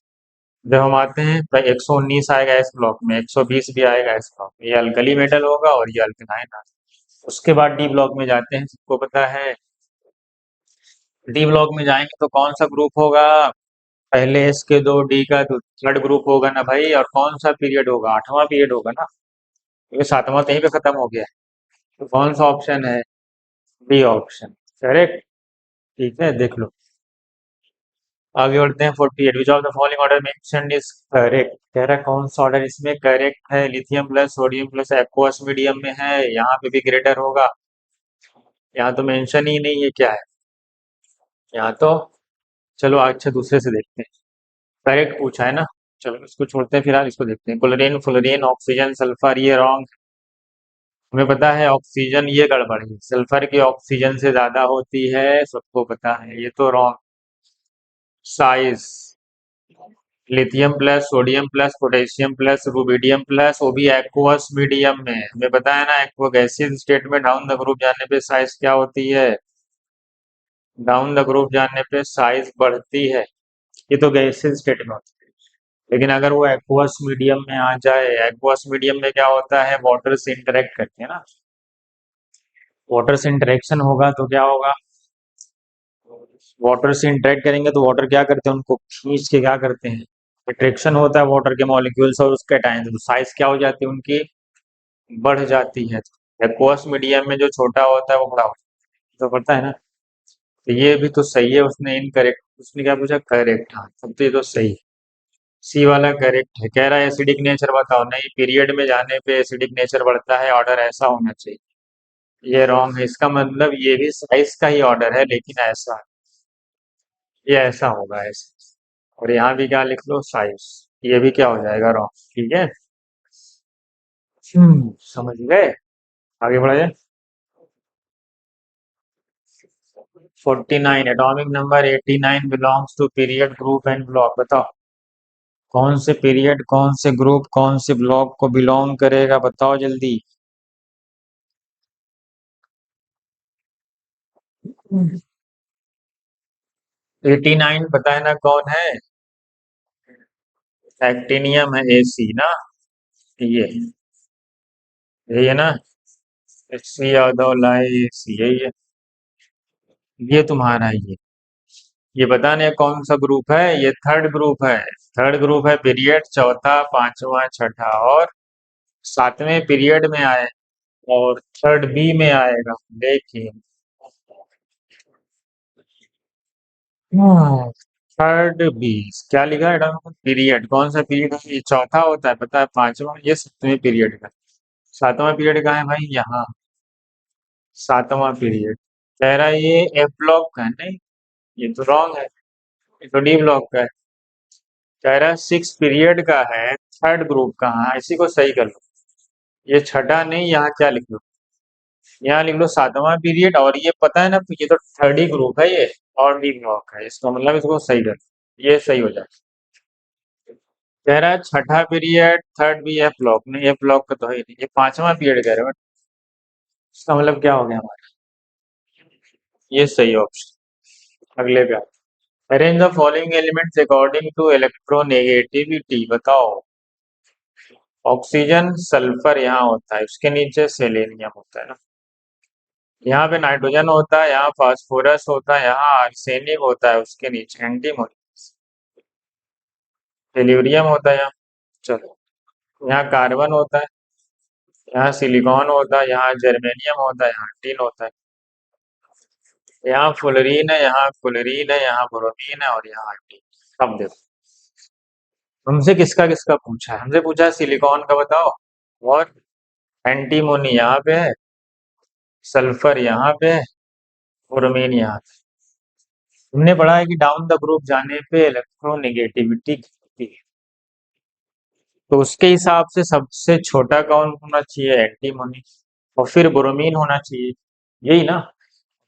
जब हम आते हैं तो 119 आएगा इस ब्लॉक में, 120 भी आएगा इस ब्लॉक में, ये अल्कली मेटल होगा और ये अल्कनाइन। उसके बाद डी ब्लॉक में जाते हैं, सबको पता है डी ब्लॉक में जाएंगे तो कौन सा ग्रुप होगा, पहले एस के दो, डी का तो थर्ड ग्रुप होगा ना भाई, और कौन सा पीरियड होगा, 8वां पीरियड होगा ना, क्योंकि 7वां कहीं पे खत्म हो गया है। तो कौन सा ऑप्शन है, बी ऑप्शन करेक्ट। ठीक है देख लो। आगे बढ़ते हैं 48। विच of the following order mentioned is correct. कह रहा है कौन सा ऑर्डर इसमें करेक्ट है, lithium plus sodium plus aqueous medium में है, यहाँ पे भी ग्रेटर होगा, यहाँ तो मेंशन ही नहीं है क्या है यहाँ तो। चलो अच्छा दूसरे से देखते हैं, करेक्ट पूछा है ना, चलो इसको छोड़ते हैं, फिलहाल इसको देखते हैं। क्लोरीन फ्लोरीन ऑक्सीजन सल्फर ये रॉन्ग। हमें पता है ऑक्सीजन ये गड़बड़ है, सल्फर की ऑक्सीजन से ज्यादा होती है, सबको पता है, ये तो wrong. Size lithium plus sodium plus potassium plus rubidium plus, वो भी एक्वस मीडियम में, हमें पता है ना एक्वा गैसियस स्टेट में डाउन द ग्रुप जाने पे साइज क्या होती है, डाउन द ग्रुप जाने पे साइज बढ़ती है, ये तो गैसियस स्टेट में होती है। लेकिन अगर वो एक्वस मीडियम में आ जाए, एक्वस मीडियम में क्या होता है, वाटर से इंटरेक्ट करते हैं ना, वाटर से इंटरेक्शन होगा तो क्या होगा, वाटर से इंटरेक्ट करेंगे तो वाटर क्या करते हैं, उनको खींच के क्या करते हैं, अट्रैक्शन होता है वाटर के मॉलिक्यूल्स और उसके टाइम, तो साइज क्या हो जाती है उनकी, बढ़ जाती है। एक्वस मीडियम में जो छोटा होता है वो बड़ा होता है, तो पता है ना। तो ये भी तो सही है, उसने इनकरेक्ट, उसने क्या पूछा, करेक्ट, हाँ सब तो ये तो सही है। सी वाला करेक्ट है। कह रहा है एसिडिक नेचर बताओ, नहीं पीरियड में जाने पे एसिडिक नेचर बढ़ता है, ऑर्डर ऐसा होना चाहिए, ये रॉन्ग है, इसका मतलब ये भी साइज का ही ऑर्डर है लेकिन ऐसा, ये ऐसा होगा ऐसा, और यहाँ भी क्या लिख लो, साइज, ये भी क्या हो जाएगा, रॉन्ग। ठीक है, समझ गए। आगे बढ़ा जाए। 49 atomic number 89 belongs to period group and block. बताओ कौन से पीरियड कौन से ग्रुप कौन से ब्लॉक को बिलोंग करेगा, बताओ जल्दी। 89 पता है ना कौन है, एक्टिनियम है, एसी ना, ये यही है ना, सी यादव लाई एसी, यही है, ये तुम्हारा ये बता नहीं कौन सा ग्रुप है, ये थर्ड ग्रुप है, थर्ड ग्रुप है पीरियड, चौथा पांचवा छठा और सातवें पीरियड में आए, और थर्ड बी में आएगा, देखिए। थर्ड बी क्या लिखा है, पीरियड कौन सा पीरियड है, ये चौथा होता है पता है, पांचवा ये सातवें पीरियड का, सातवां पीरियड कहाँ है भाई, यहाँ सातवां पीरियड। कह रहा है ये एफ ब्लॉक का है, नहीं ये तो रॉन्ग है, ये तो डी ब्लॉक का है। कह रहा है सिक्स पीरियड का है, थर्ड ग्रुप कहाँ है, इसी को सही कर लो, ये छठा नहीं, यहाँ क्या लिख लो, यहाँ लिख लो सातवां पीरियड, और ये पता है ना, ये तो थर्ड ही ग्रुप है ये, और डी ब्लॉक है, इसका मतलब इसको सही कर लो, ये सही हो जाए। कह रहा है छठा पीरियड थर्ड भी एफ ब्लॉक, नहीं एफ ब्लॉक का तो है ही नहीं, ये पांचवा पीरियड कह रहे हो, इसका मतलब क्या हो गया हमारा, ये सही ऑप्शन। अगले पे arrange the following elements according to electronegativity. बताओ ऑक्सीजन सल्फर यहाँ होता है, उसके नीचे सेलेनियम होता है ना, यहाँ पे नाइट्रोजन होता है, यहाँ फास्फोरस होता है, यहाँ आर्सेनिक होता है, उसके नीचे एंटीमोनी टेल्यूरियम होता है यहाँ। चलो यहाँ कार्बन होता है, यहाँ सिलिकॉन होता है, यहाँ जर्मेनियम होता है, यहाँ टिन होता है, यहाँ फ्लोरीन है, यहाँ क्लोरीन है, यहाँ ब्रोमीन है, और यहाँ टिन। अब देखो हमसे किसका किसका पूछा है, हमसे पूछा है सिलिकॉन का बताओ, और एंटीमोनी यहाँ पे है, सल्फर यहाँ पे है, ब्रोमीन यहाँ पे। हमने पढ़ा है कि डाउन द ग्रुप जाने पे इलेक्ट्रोनेगेटिविटी घटती है, तो उसके हिसाब से सबसे छोटा कौन होना चाहिए, एंटीमोनी, और फिर ब्रोमीन होना चाहिए, यही ना।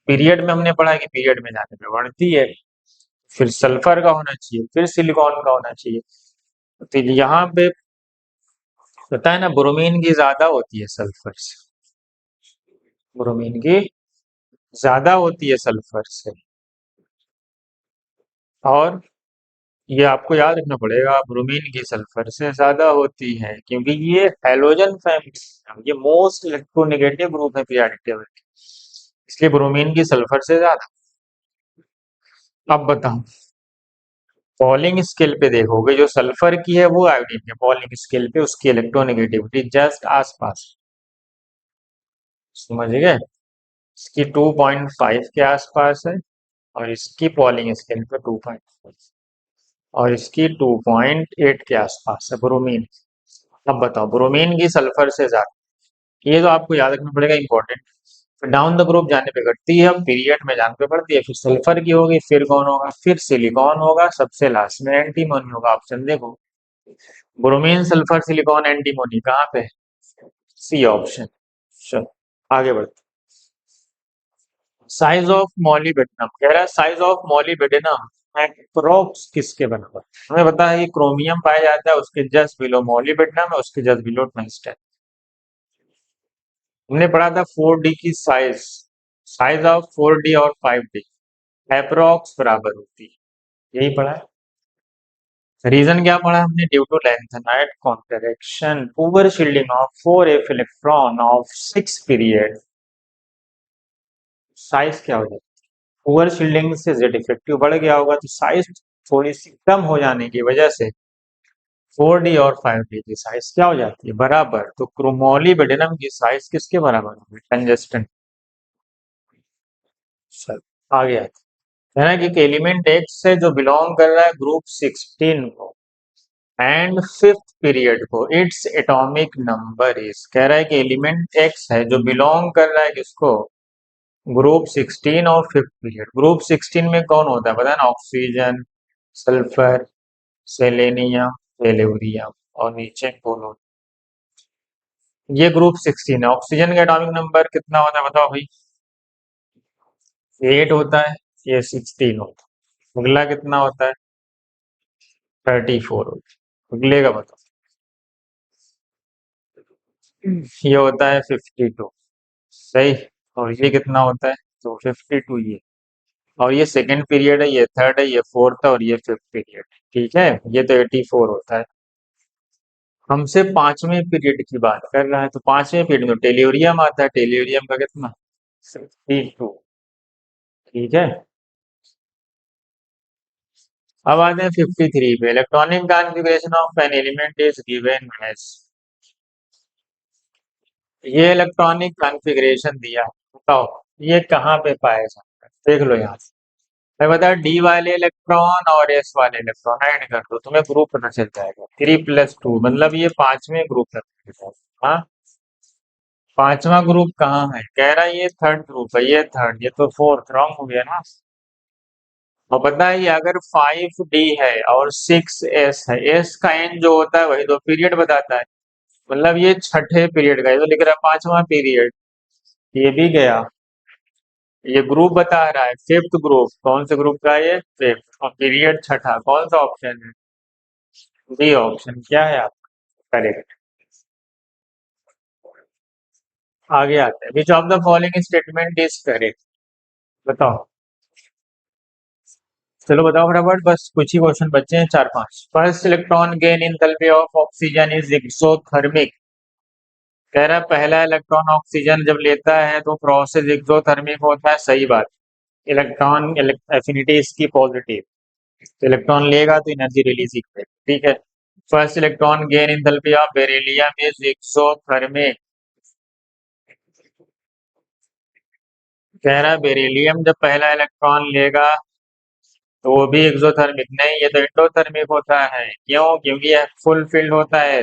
पीरियड में हमने पढ़ा है कि पीरियड में जाने पे बढ़ती है, फिर सल्फर का होना चाहिए, फिर सिलिकॉन का होना चाहिए, तो यहाँ पे पता है ना, ब्रोमीन की ज्यादा होती है सल्फर से, ब्रोमीन की ज्यादा होती है सल्फर से। और ये आपको याद रखना पड़ेगा, ब्रोमीन की सल्फर से ज्यादा होती है क्योंकि ये हैलोजन फैमिली, ये मोस्ट इलेक्ट्रोनेगेटिव ग्रुप है पीरियोडिक टेबल के, इसलिए ब्रोमीन की सल्फर से ज्यादा। अब बताओ, पॉलिंग स्केल पे देखोगे जो सल्फर की है वो आयोडीन है, पॉलिंग स्केल पे उसकी इलेक्ट्रोनेगेटिविटी जस्ट आसपास, समझ गए? इसकी 2.5 के आसपास है और इसकी पॉलिंग स्केल पे 2.5 और इसकी 2.8 के आसपास है ब्रोमीन। अब बताओ, ब्रोमीन की सल्फर से ज्यादा, ये तो आपको याद रखना पड़ेगा, इंपॉर्टेंट। फिर डाउन द ग्रुप जाने पे घटती है, अब पीरियड में जाने पे बढ़ती है, फिर सल्फर की होगी, फिर कौन होगा, फिर सिलिकॉन होगा, सबसे लास्ट में एंटीमोनी होगा। ऑप्शन देखो, ब्रोमीन सल्फर सिलिकॉन एंटीमोनी कहाँ पे? C option. चलो आगे बढ़ते। साइज ऑफ मॉलिब्डेनम कह रहा है, साइज ऑफ मॉलिब्डेनम एप्रोक्स किसके बराबर? हमें पता है कि क्रोमियम पाया जाता है उसके जस्ट बिलो मॉलिब्डेनम है, उसके जस्ट बिलो टंगस्टन। हमने पढ़ा था 4D की साइज, साइज ऑफ 4D और 5D एप्रोक्स बराबर होती है, यही पढ़ा है। रीजन क्या पढ़ा हमने? Due to lanthanide contraction over shielding of 4f electron of 6 period, size क्या हो जाती है? ओवर शील्डिंग से जेड इफेक्टिव बढ़ गया होगा तो साइज थोड़ी सी कम हो जाने की वजह से 4D और 5D की साइज क्या हो जाती है? बराबर। तो क्रोमोलिब्डेनम की साइज किसके बराबर होगी? टंगस्टन। चल आगे आते हैं। है ना कि एलिमेंट एक्स है जो बिलोंग कर रहा है ग्रुप 16 को एंड फिफ्थ पीरियड को, इट्स एटॉमिक नंबर इज, कह रहा है कि एलिमेंट एक्स है जो बिलोंग कर रहा है किसको? ग्रुप 16 और फिफ्थ पीरियड। ग्रुप 16 में कौन होता है पता है ना? ऑक्सीजन, सल्फर, सेलेनियम, टेलुरियम और नीचे बोलो, ये ग्रुप 16 है। ऑक्सीजन का एटॉमिक नंबर कितना होता है बताओ भाई? 8 होता है, ये 16 होता है। अगला कितना होता है? 34 होता है। अगले का बताओ? ये होता है 52, सही। और ये कितना होता है? तो 52 ये, और ये सेकंड पीरियड है, ये थर्ड है, ये फोर्थ है और ये फिफ्थ पीरियड, ठीक है। ये तो 84 होता है। हमसे पांचवें पीरियड की बात कर रहा है, तो पांचवें पीरियड में टेल्यूरियम आता है, टेल्यूरियम का कितना? 62, ठीक है। अब आते हैं 53 पे, electronic configuration of an element is given as, ये इलेक्ट्रॉनिक कॉन्फ़िगरेशन दिया है, बताओ ये कहाँ पे पाया जाता है? देख लो यहाँ से, मैं बता, डी वाले इलेक्ट्रॉन और एस वाले इलेक्ट्रॉन ऐड कर दो, तुम्हें ग्रुप पता चल जाएगा। 3+2 मतलब ये पांचवें ग्रुप है। हाँ, पांचवा ग्रुप कहाँ है? कह रहा है ये थर्ड ग्रुप है, ये थर्ड, ये तो फोर्थ, रॉन्ग हो गया ना। और पता है ये अगर 5D है और 6S है, एस का एन जो होता है वही तो पीरियड बताता है, मतलब ये छठे पीरियड का, ये तो लिख रहा है पांचवा पीरियड, ये भी गया। ये ग्रुप बता रहा है फिफ्थ ग्रुप, कौन से ग्रुप का है ये? फिफ्थ, और पीरियड छठा, कौन सा ऑप्शन है? B option. क्या है आपका करेक्ट? आगे आते हैं, which of the following statement is correct, बताओ। चलो बताओ फटाफट, बस कुछ ही क्वेश्चन बचे हैं, 4-5। First electron gain in enthalpy of oxygen is exothermic, कह रहा है पहला इलेक्ट्रॉन ऑक्सीजन जब लेता है तो प्रोसेस एक्सोथर्मिक होता है, सही बात। इलेक्ट्रॉन एफिनिटी इसकी पॉजिटिव, तो इलेक्ट्रॉन लेगा तो एनर्जी रिलीज ही करेगा, ठीक है। First electron gain enthalpy of beryllium is exothermic, कह रहा है बेरिलियम जब पहला इलेक्ट्रॉन लेगा तो वो भी एक्सोथर्मिक नहीं, ये तो एंडोथर्मिक होता है। क्यों? क्योंकि ये फुल फिल्ड होता है,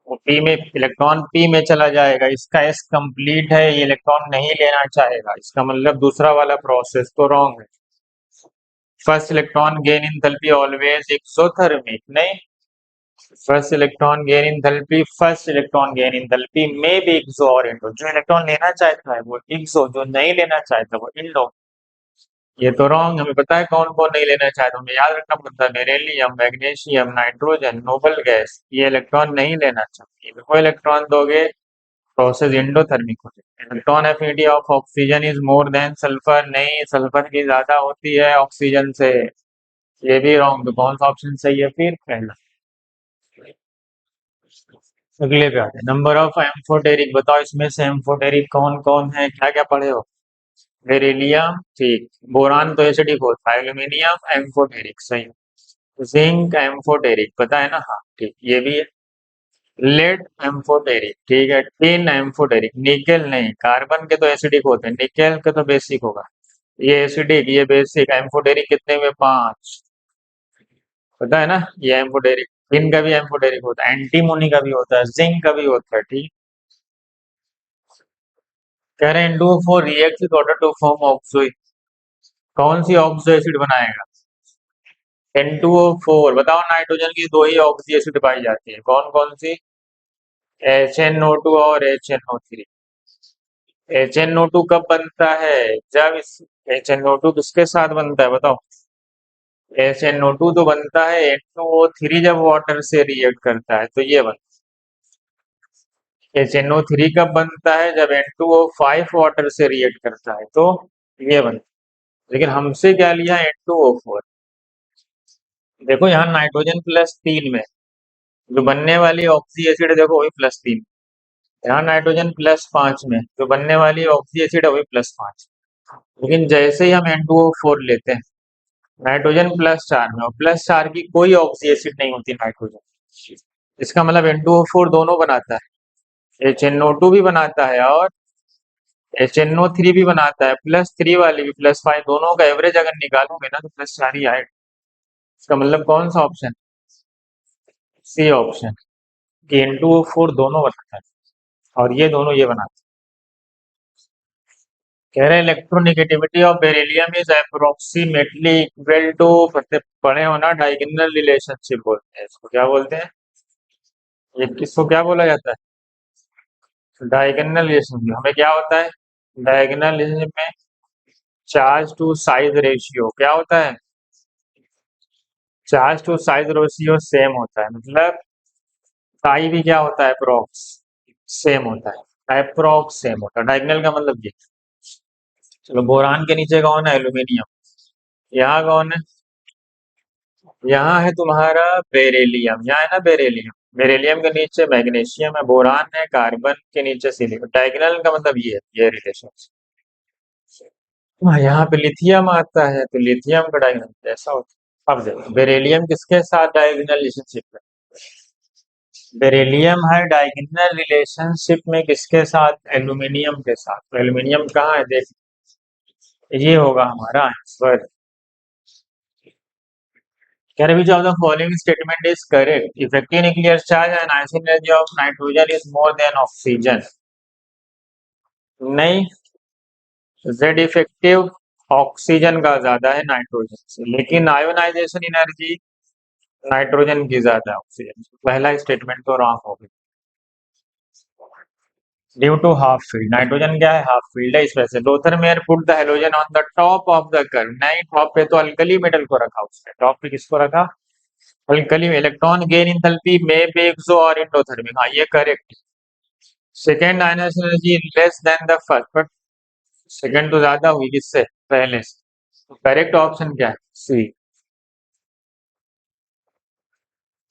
वो पी में, इलेक्ट्रॉन पी में चला जाएगा, इसका एस कंप्लीट है, ये इलेक्ट्रॉन नहीं लेना चाहेगा, इसका मतलब दूसरा वाला प्रोसेस तो रॉन्ग है। First electron gain enthalpy always exothermic नहीं, first electron gain enthalpy, first electron gain enthalpy में भी एक्सो और इंडो, जो इलेक्ट्रॉन लेना चाहता है वो एक्सो, जो नहीं लेना चाहता वो इंडो, ये तो रॉन्ग, हमें पता है कौन कौन नहीं लेना चाहता, हमें याद रखना पड़ता है, beryllium, magnesium, nitrogen, noble gas, ये इलेक्ट्रॉन नहीं लेना चाहिए। इनको इलेक्ट्रॉन दोगे प्रोसेस इंडोथर्मिक हो जाएगी। Electron affinity of oxygen is more than sulphur, नहीं, सल्फर की ज्यादा होती है ऑक्सीजन से, ये भी रॉन्ग। तो कौन सा ऑप्शन सही है फिर? पहला। अगले पे आते हैं, नंबर ऑफ एम्फोटेरिक, बताओ इसमें से एम्फोटेरिक कौन कौन है, क्या क्या पढ़े हो? बेरिलियम ठीक, बोरान तो एसिडिक होता है, एल्यूमिनियम एम्फोटेरिक सही, जिंक एम्फोटेरिक पता है ना, हाँ ठीक, ये भी है। लेड एम्फोटेरिक ठीक है, टिन एम्फोटेरिक, निकेल नहीं, कार्बन के तो एसिडिक होते हैं, निकेल के तो बेसिक होगा। ये एसिडिक, ये बेसिक, एम्फोटेरिक कितने में? 5, पता है ना, ये एम्फोटेरिक। टिन का भी एम्फोटेरिक होता है, एंटीमोनी का भी होता है, जिंक का भी होता है, ठीक। कह रहे हैं N2O4 react with water to form oxo, कौन सी ऑक्सो एसिड बनाएगा? N2O4, बताओ नाइट्रोजन की दो ही ऑक्सी एसिड पाई जाती है, कौन कौन सी? HNO2 और HNO3। HNO2 कब बनता है? जब इस HNO2 किसके साथ बनता है बताओ? HNO2 तो बनता है N2O3 जब वाटर से रिएक्ट करता है, तो ये बनता है। HNO3 कब बनता है? जब N2O5 वाटर से रिएक्ट करता है, तो ये बनता है। लेकिन हमसे क्या लिया? N2O4। देखो यहाँ नाइट्रोजन +3 में जो बनने वाली ऑक्सी एसिड, देखो वही +3, यहाँ नाइट्रोजन +5 में जो बनने वाली ऑक्सी एसिड है वही +5। लेकिन जैसे ही हम N2O4 लेते हैं, नाइट्रोजन +4 में, और +4 की कोई ऑक्सी एसिड नहीं होती नाइट्रोजन, इसका मतलब N2O4 दोनों बनाता है, HNO2 भी बनाता है और HNO3 भी बनाता है, +3 वाली भी, +5, दोनों का एवरेज अगर निकालोगे ना तो +4 ही आएगा। इसका मतलब कौन सा ऑप्शन? सी ऑप्शन, कि N2O4 दोनों बनाता है और ये दोनों ये बनाते हैं। कह रहे हैं electronegativity of beryllium is approximately equal to, पढ़े हो ना, डायगोनल रिलेशनशिप बोलते हैं इसको, क्या बोलते हैं? ये किसको क्या बोला जाता है? Diagonal relationship. हमें क्या होता है डायगोनल रिलेशनशिप में? चार्ज टू साइज रेशियो क्या होता है? Charge to size ratio same होता है, मतलब साई भी क्या होता है? अप्रोक्स सेम होता है, अप्रोक्स सेम होता है, डायगोनल का मतलब ये। चलो, बोरान के नीचे कौन है? एल्यूमिनियम। यहाँ कौन है? यहाँ है तुम्हारा बेरिलियम, यहाँ है ना बेरिलियम, बेरिलियम के नीचे मैग्नीशियम है, बोरान है, कार्बन के नीचे सिलिकॉन, डायगोनल का मतलब ये रिलेशन। हाँ, यहाँ पे लिथियम आता है, तो लिथियम का डायगोनल ऐसा होता है। अब देखो बेरिलियम किसके साथ डायगोनल रिलेशनशिप है? बेरिलियम है डायगोनल रिलेशनशिप में किसके साथ? एल्यूमिनियम के साथ। तो एल्यूमिनियम कहाँ है देख, ये होगा हमारा answer. Can which of the following statement is correct? Effective nuclear charge and Einstein energy of nitrogen is more than oxygen. नहीं, Z इफेक्टिव ऑक्सीजन का ज्यादा है नाइट्रोजन से, लेकिन आयोनाइजेशन एनर्जी नाइट्रोजन की ज्यादा है ऑक्सीजन से। पहला स्टेटमेंट तो रॉन्ग हो गया। Due to half filled, nitrogen क्या है? हाफ फील्ड है, इस वजह से। Lothar Meyer put the halogen on the top of the curve, नहीं, टॉप पे तो अल्कली मेटल को रखा उसने, टॉप पे किसको रखा? अल्कली। इलेक्ट्रॉन गेन इंथैल्पी में बे एक्सो और इंडोथर्मिक, हाँ ये correct. Second ionization energy less than the first, but second तो ज्यादा हुई किससे? पहले से। करेक्ट ऑप्शन क्या है? सी।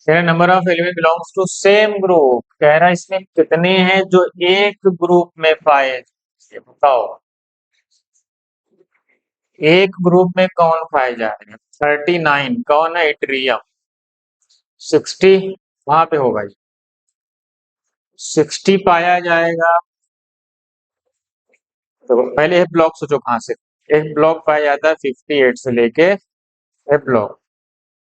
कह रहा number of element belongs to same group, कह रहा है इसमें कितने हैं जो एक ग्रुप में पाए? ये बताओ, एक ग्रुप में कौन पाए जा रहे हैं? 39 कौन है? इट्रियम। 60 वहां पे होगा ये, 60 पाया जाएगा। तो पहले एक ब्लॉक सोचो कहाँ से, एक ब्लॉक पाया जाता है 58 से लेके एक ब्लॉक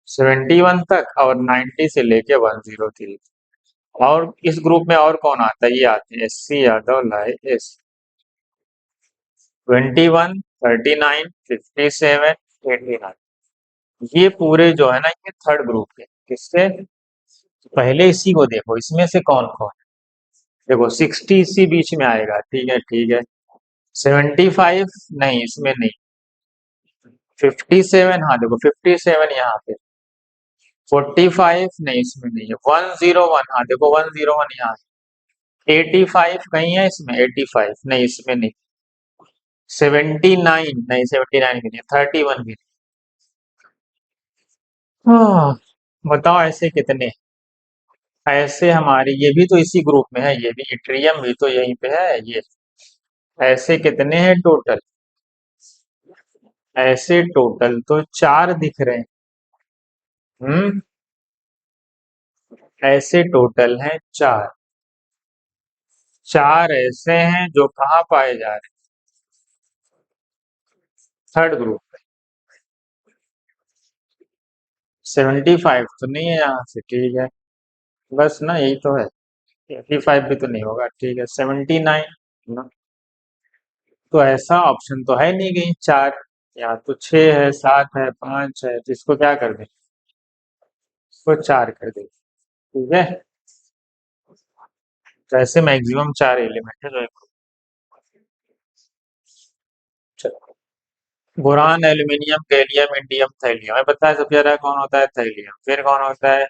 71 तक, और 90 से लेके 103। और इस ग्रुप में और कौन आता है? ये आते हैं SC यादव, लाई एस, 21, 39, 57, 89, ये पूरे जो है ना ये थर्ड ग्रुप के। किसके? पहले इसी को देखो, इसमें से कौन कौन है। देखो 60 इसी बीच में आएगा, ठीक है ठीक है। 75 नहीं, इसमें नहीं। 57, हाँ देखो 57 यहाँ पे, 45 नहीं, इसमें नहीं है, 101, हाँ देखो 101 यहाँ, 85 कहीं है इसमें, 85 नहीं, इसमें नहीं, 79 नहीं, 79 भी नहीं, 31 भी नहीं। हाँ, बताओ ऐसे कितने, ऐसे हमारे ये भी तो इसी ग्रुप में है, ये भी इट्रियम भी तो यहीं पे है ये, ऐसे कितने हैं टोटल, ऐसे टोटल तो 4 दिख रहे हैं। हम्म, ऐसे टोटल हैं 4, 4 ऐसे हैं जो कहाँ पाए जा रहे हैं, थर्ड ग्रुप में। 75 तो नहीं है यहाँ से, ठीक है, बस ना यही तो है, 85 भी तो नहीं होगा, ठीक है, 79 ना, तो ऐसा ऑप्शन तो है नहीं कहीं 4, या तो 6 है, 7 है, 5 है, तो इसको क्या कर दें, इसको 4 कर दें, ठीक है, तो ऐसे मैक्सिमम 4 एलिमेंट है जो एक, चलो, boron, aluminium, gallium, indium, thallium, हमें पता है सबसे ज्यादा कौन होता है, थैलियम, फिर कौन होता है,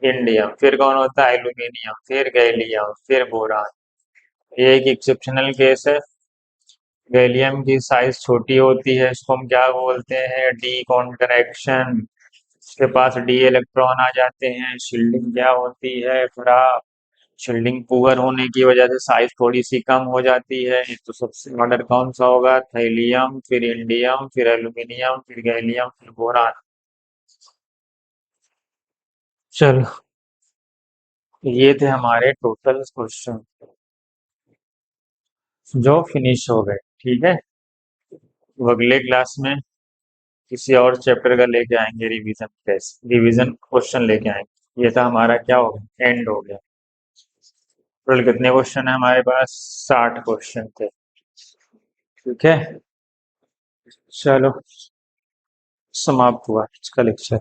इंडियम, फिर कौन होता है, एल्यूमिनियम, फिर गैलियम, फिर बोरान। ये एक एक्सेप्शनल केस है, गैलियम की साइज छोटी होती है, इसको हम क्या बोलते हैं, डी कॉन्ट्रैक्शन, उसके पास डी इलेक्ट्रॉन आ जाते हैं, शील्डिंग क्या होती है, खराब, शील्डिंग पुअर होने की वजह से साइज थोड़ी सी कम हो जाती है, तो सबसे ऑर्डर कौन सा होगा, थैलियम, फिर इंडियम, फिर एल्यूमिनियम, फिर गैलियम, फिर बोरान। चलो, ये थे हमारे टोटल क्वेश्चन जो फिनिश हो गए, ठीक है, तो अगले क्लास में किसी और चैप्टर का लेके आएंगे, रिवीजन टेस्ट, रिवीजन क्वेश्चन लेके आएंगे, ये था हमारा क्या हो गया, एंड हो गया। टोटल कितने क्वेश्चन है हमारे पास, 60 क्वेश्चन थे, ठीक है, चलो, समाप्त हुआ इसका लेक्चर।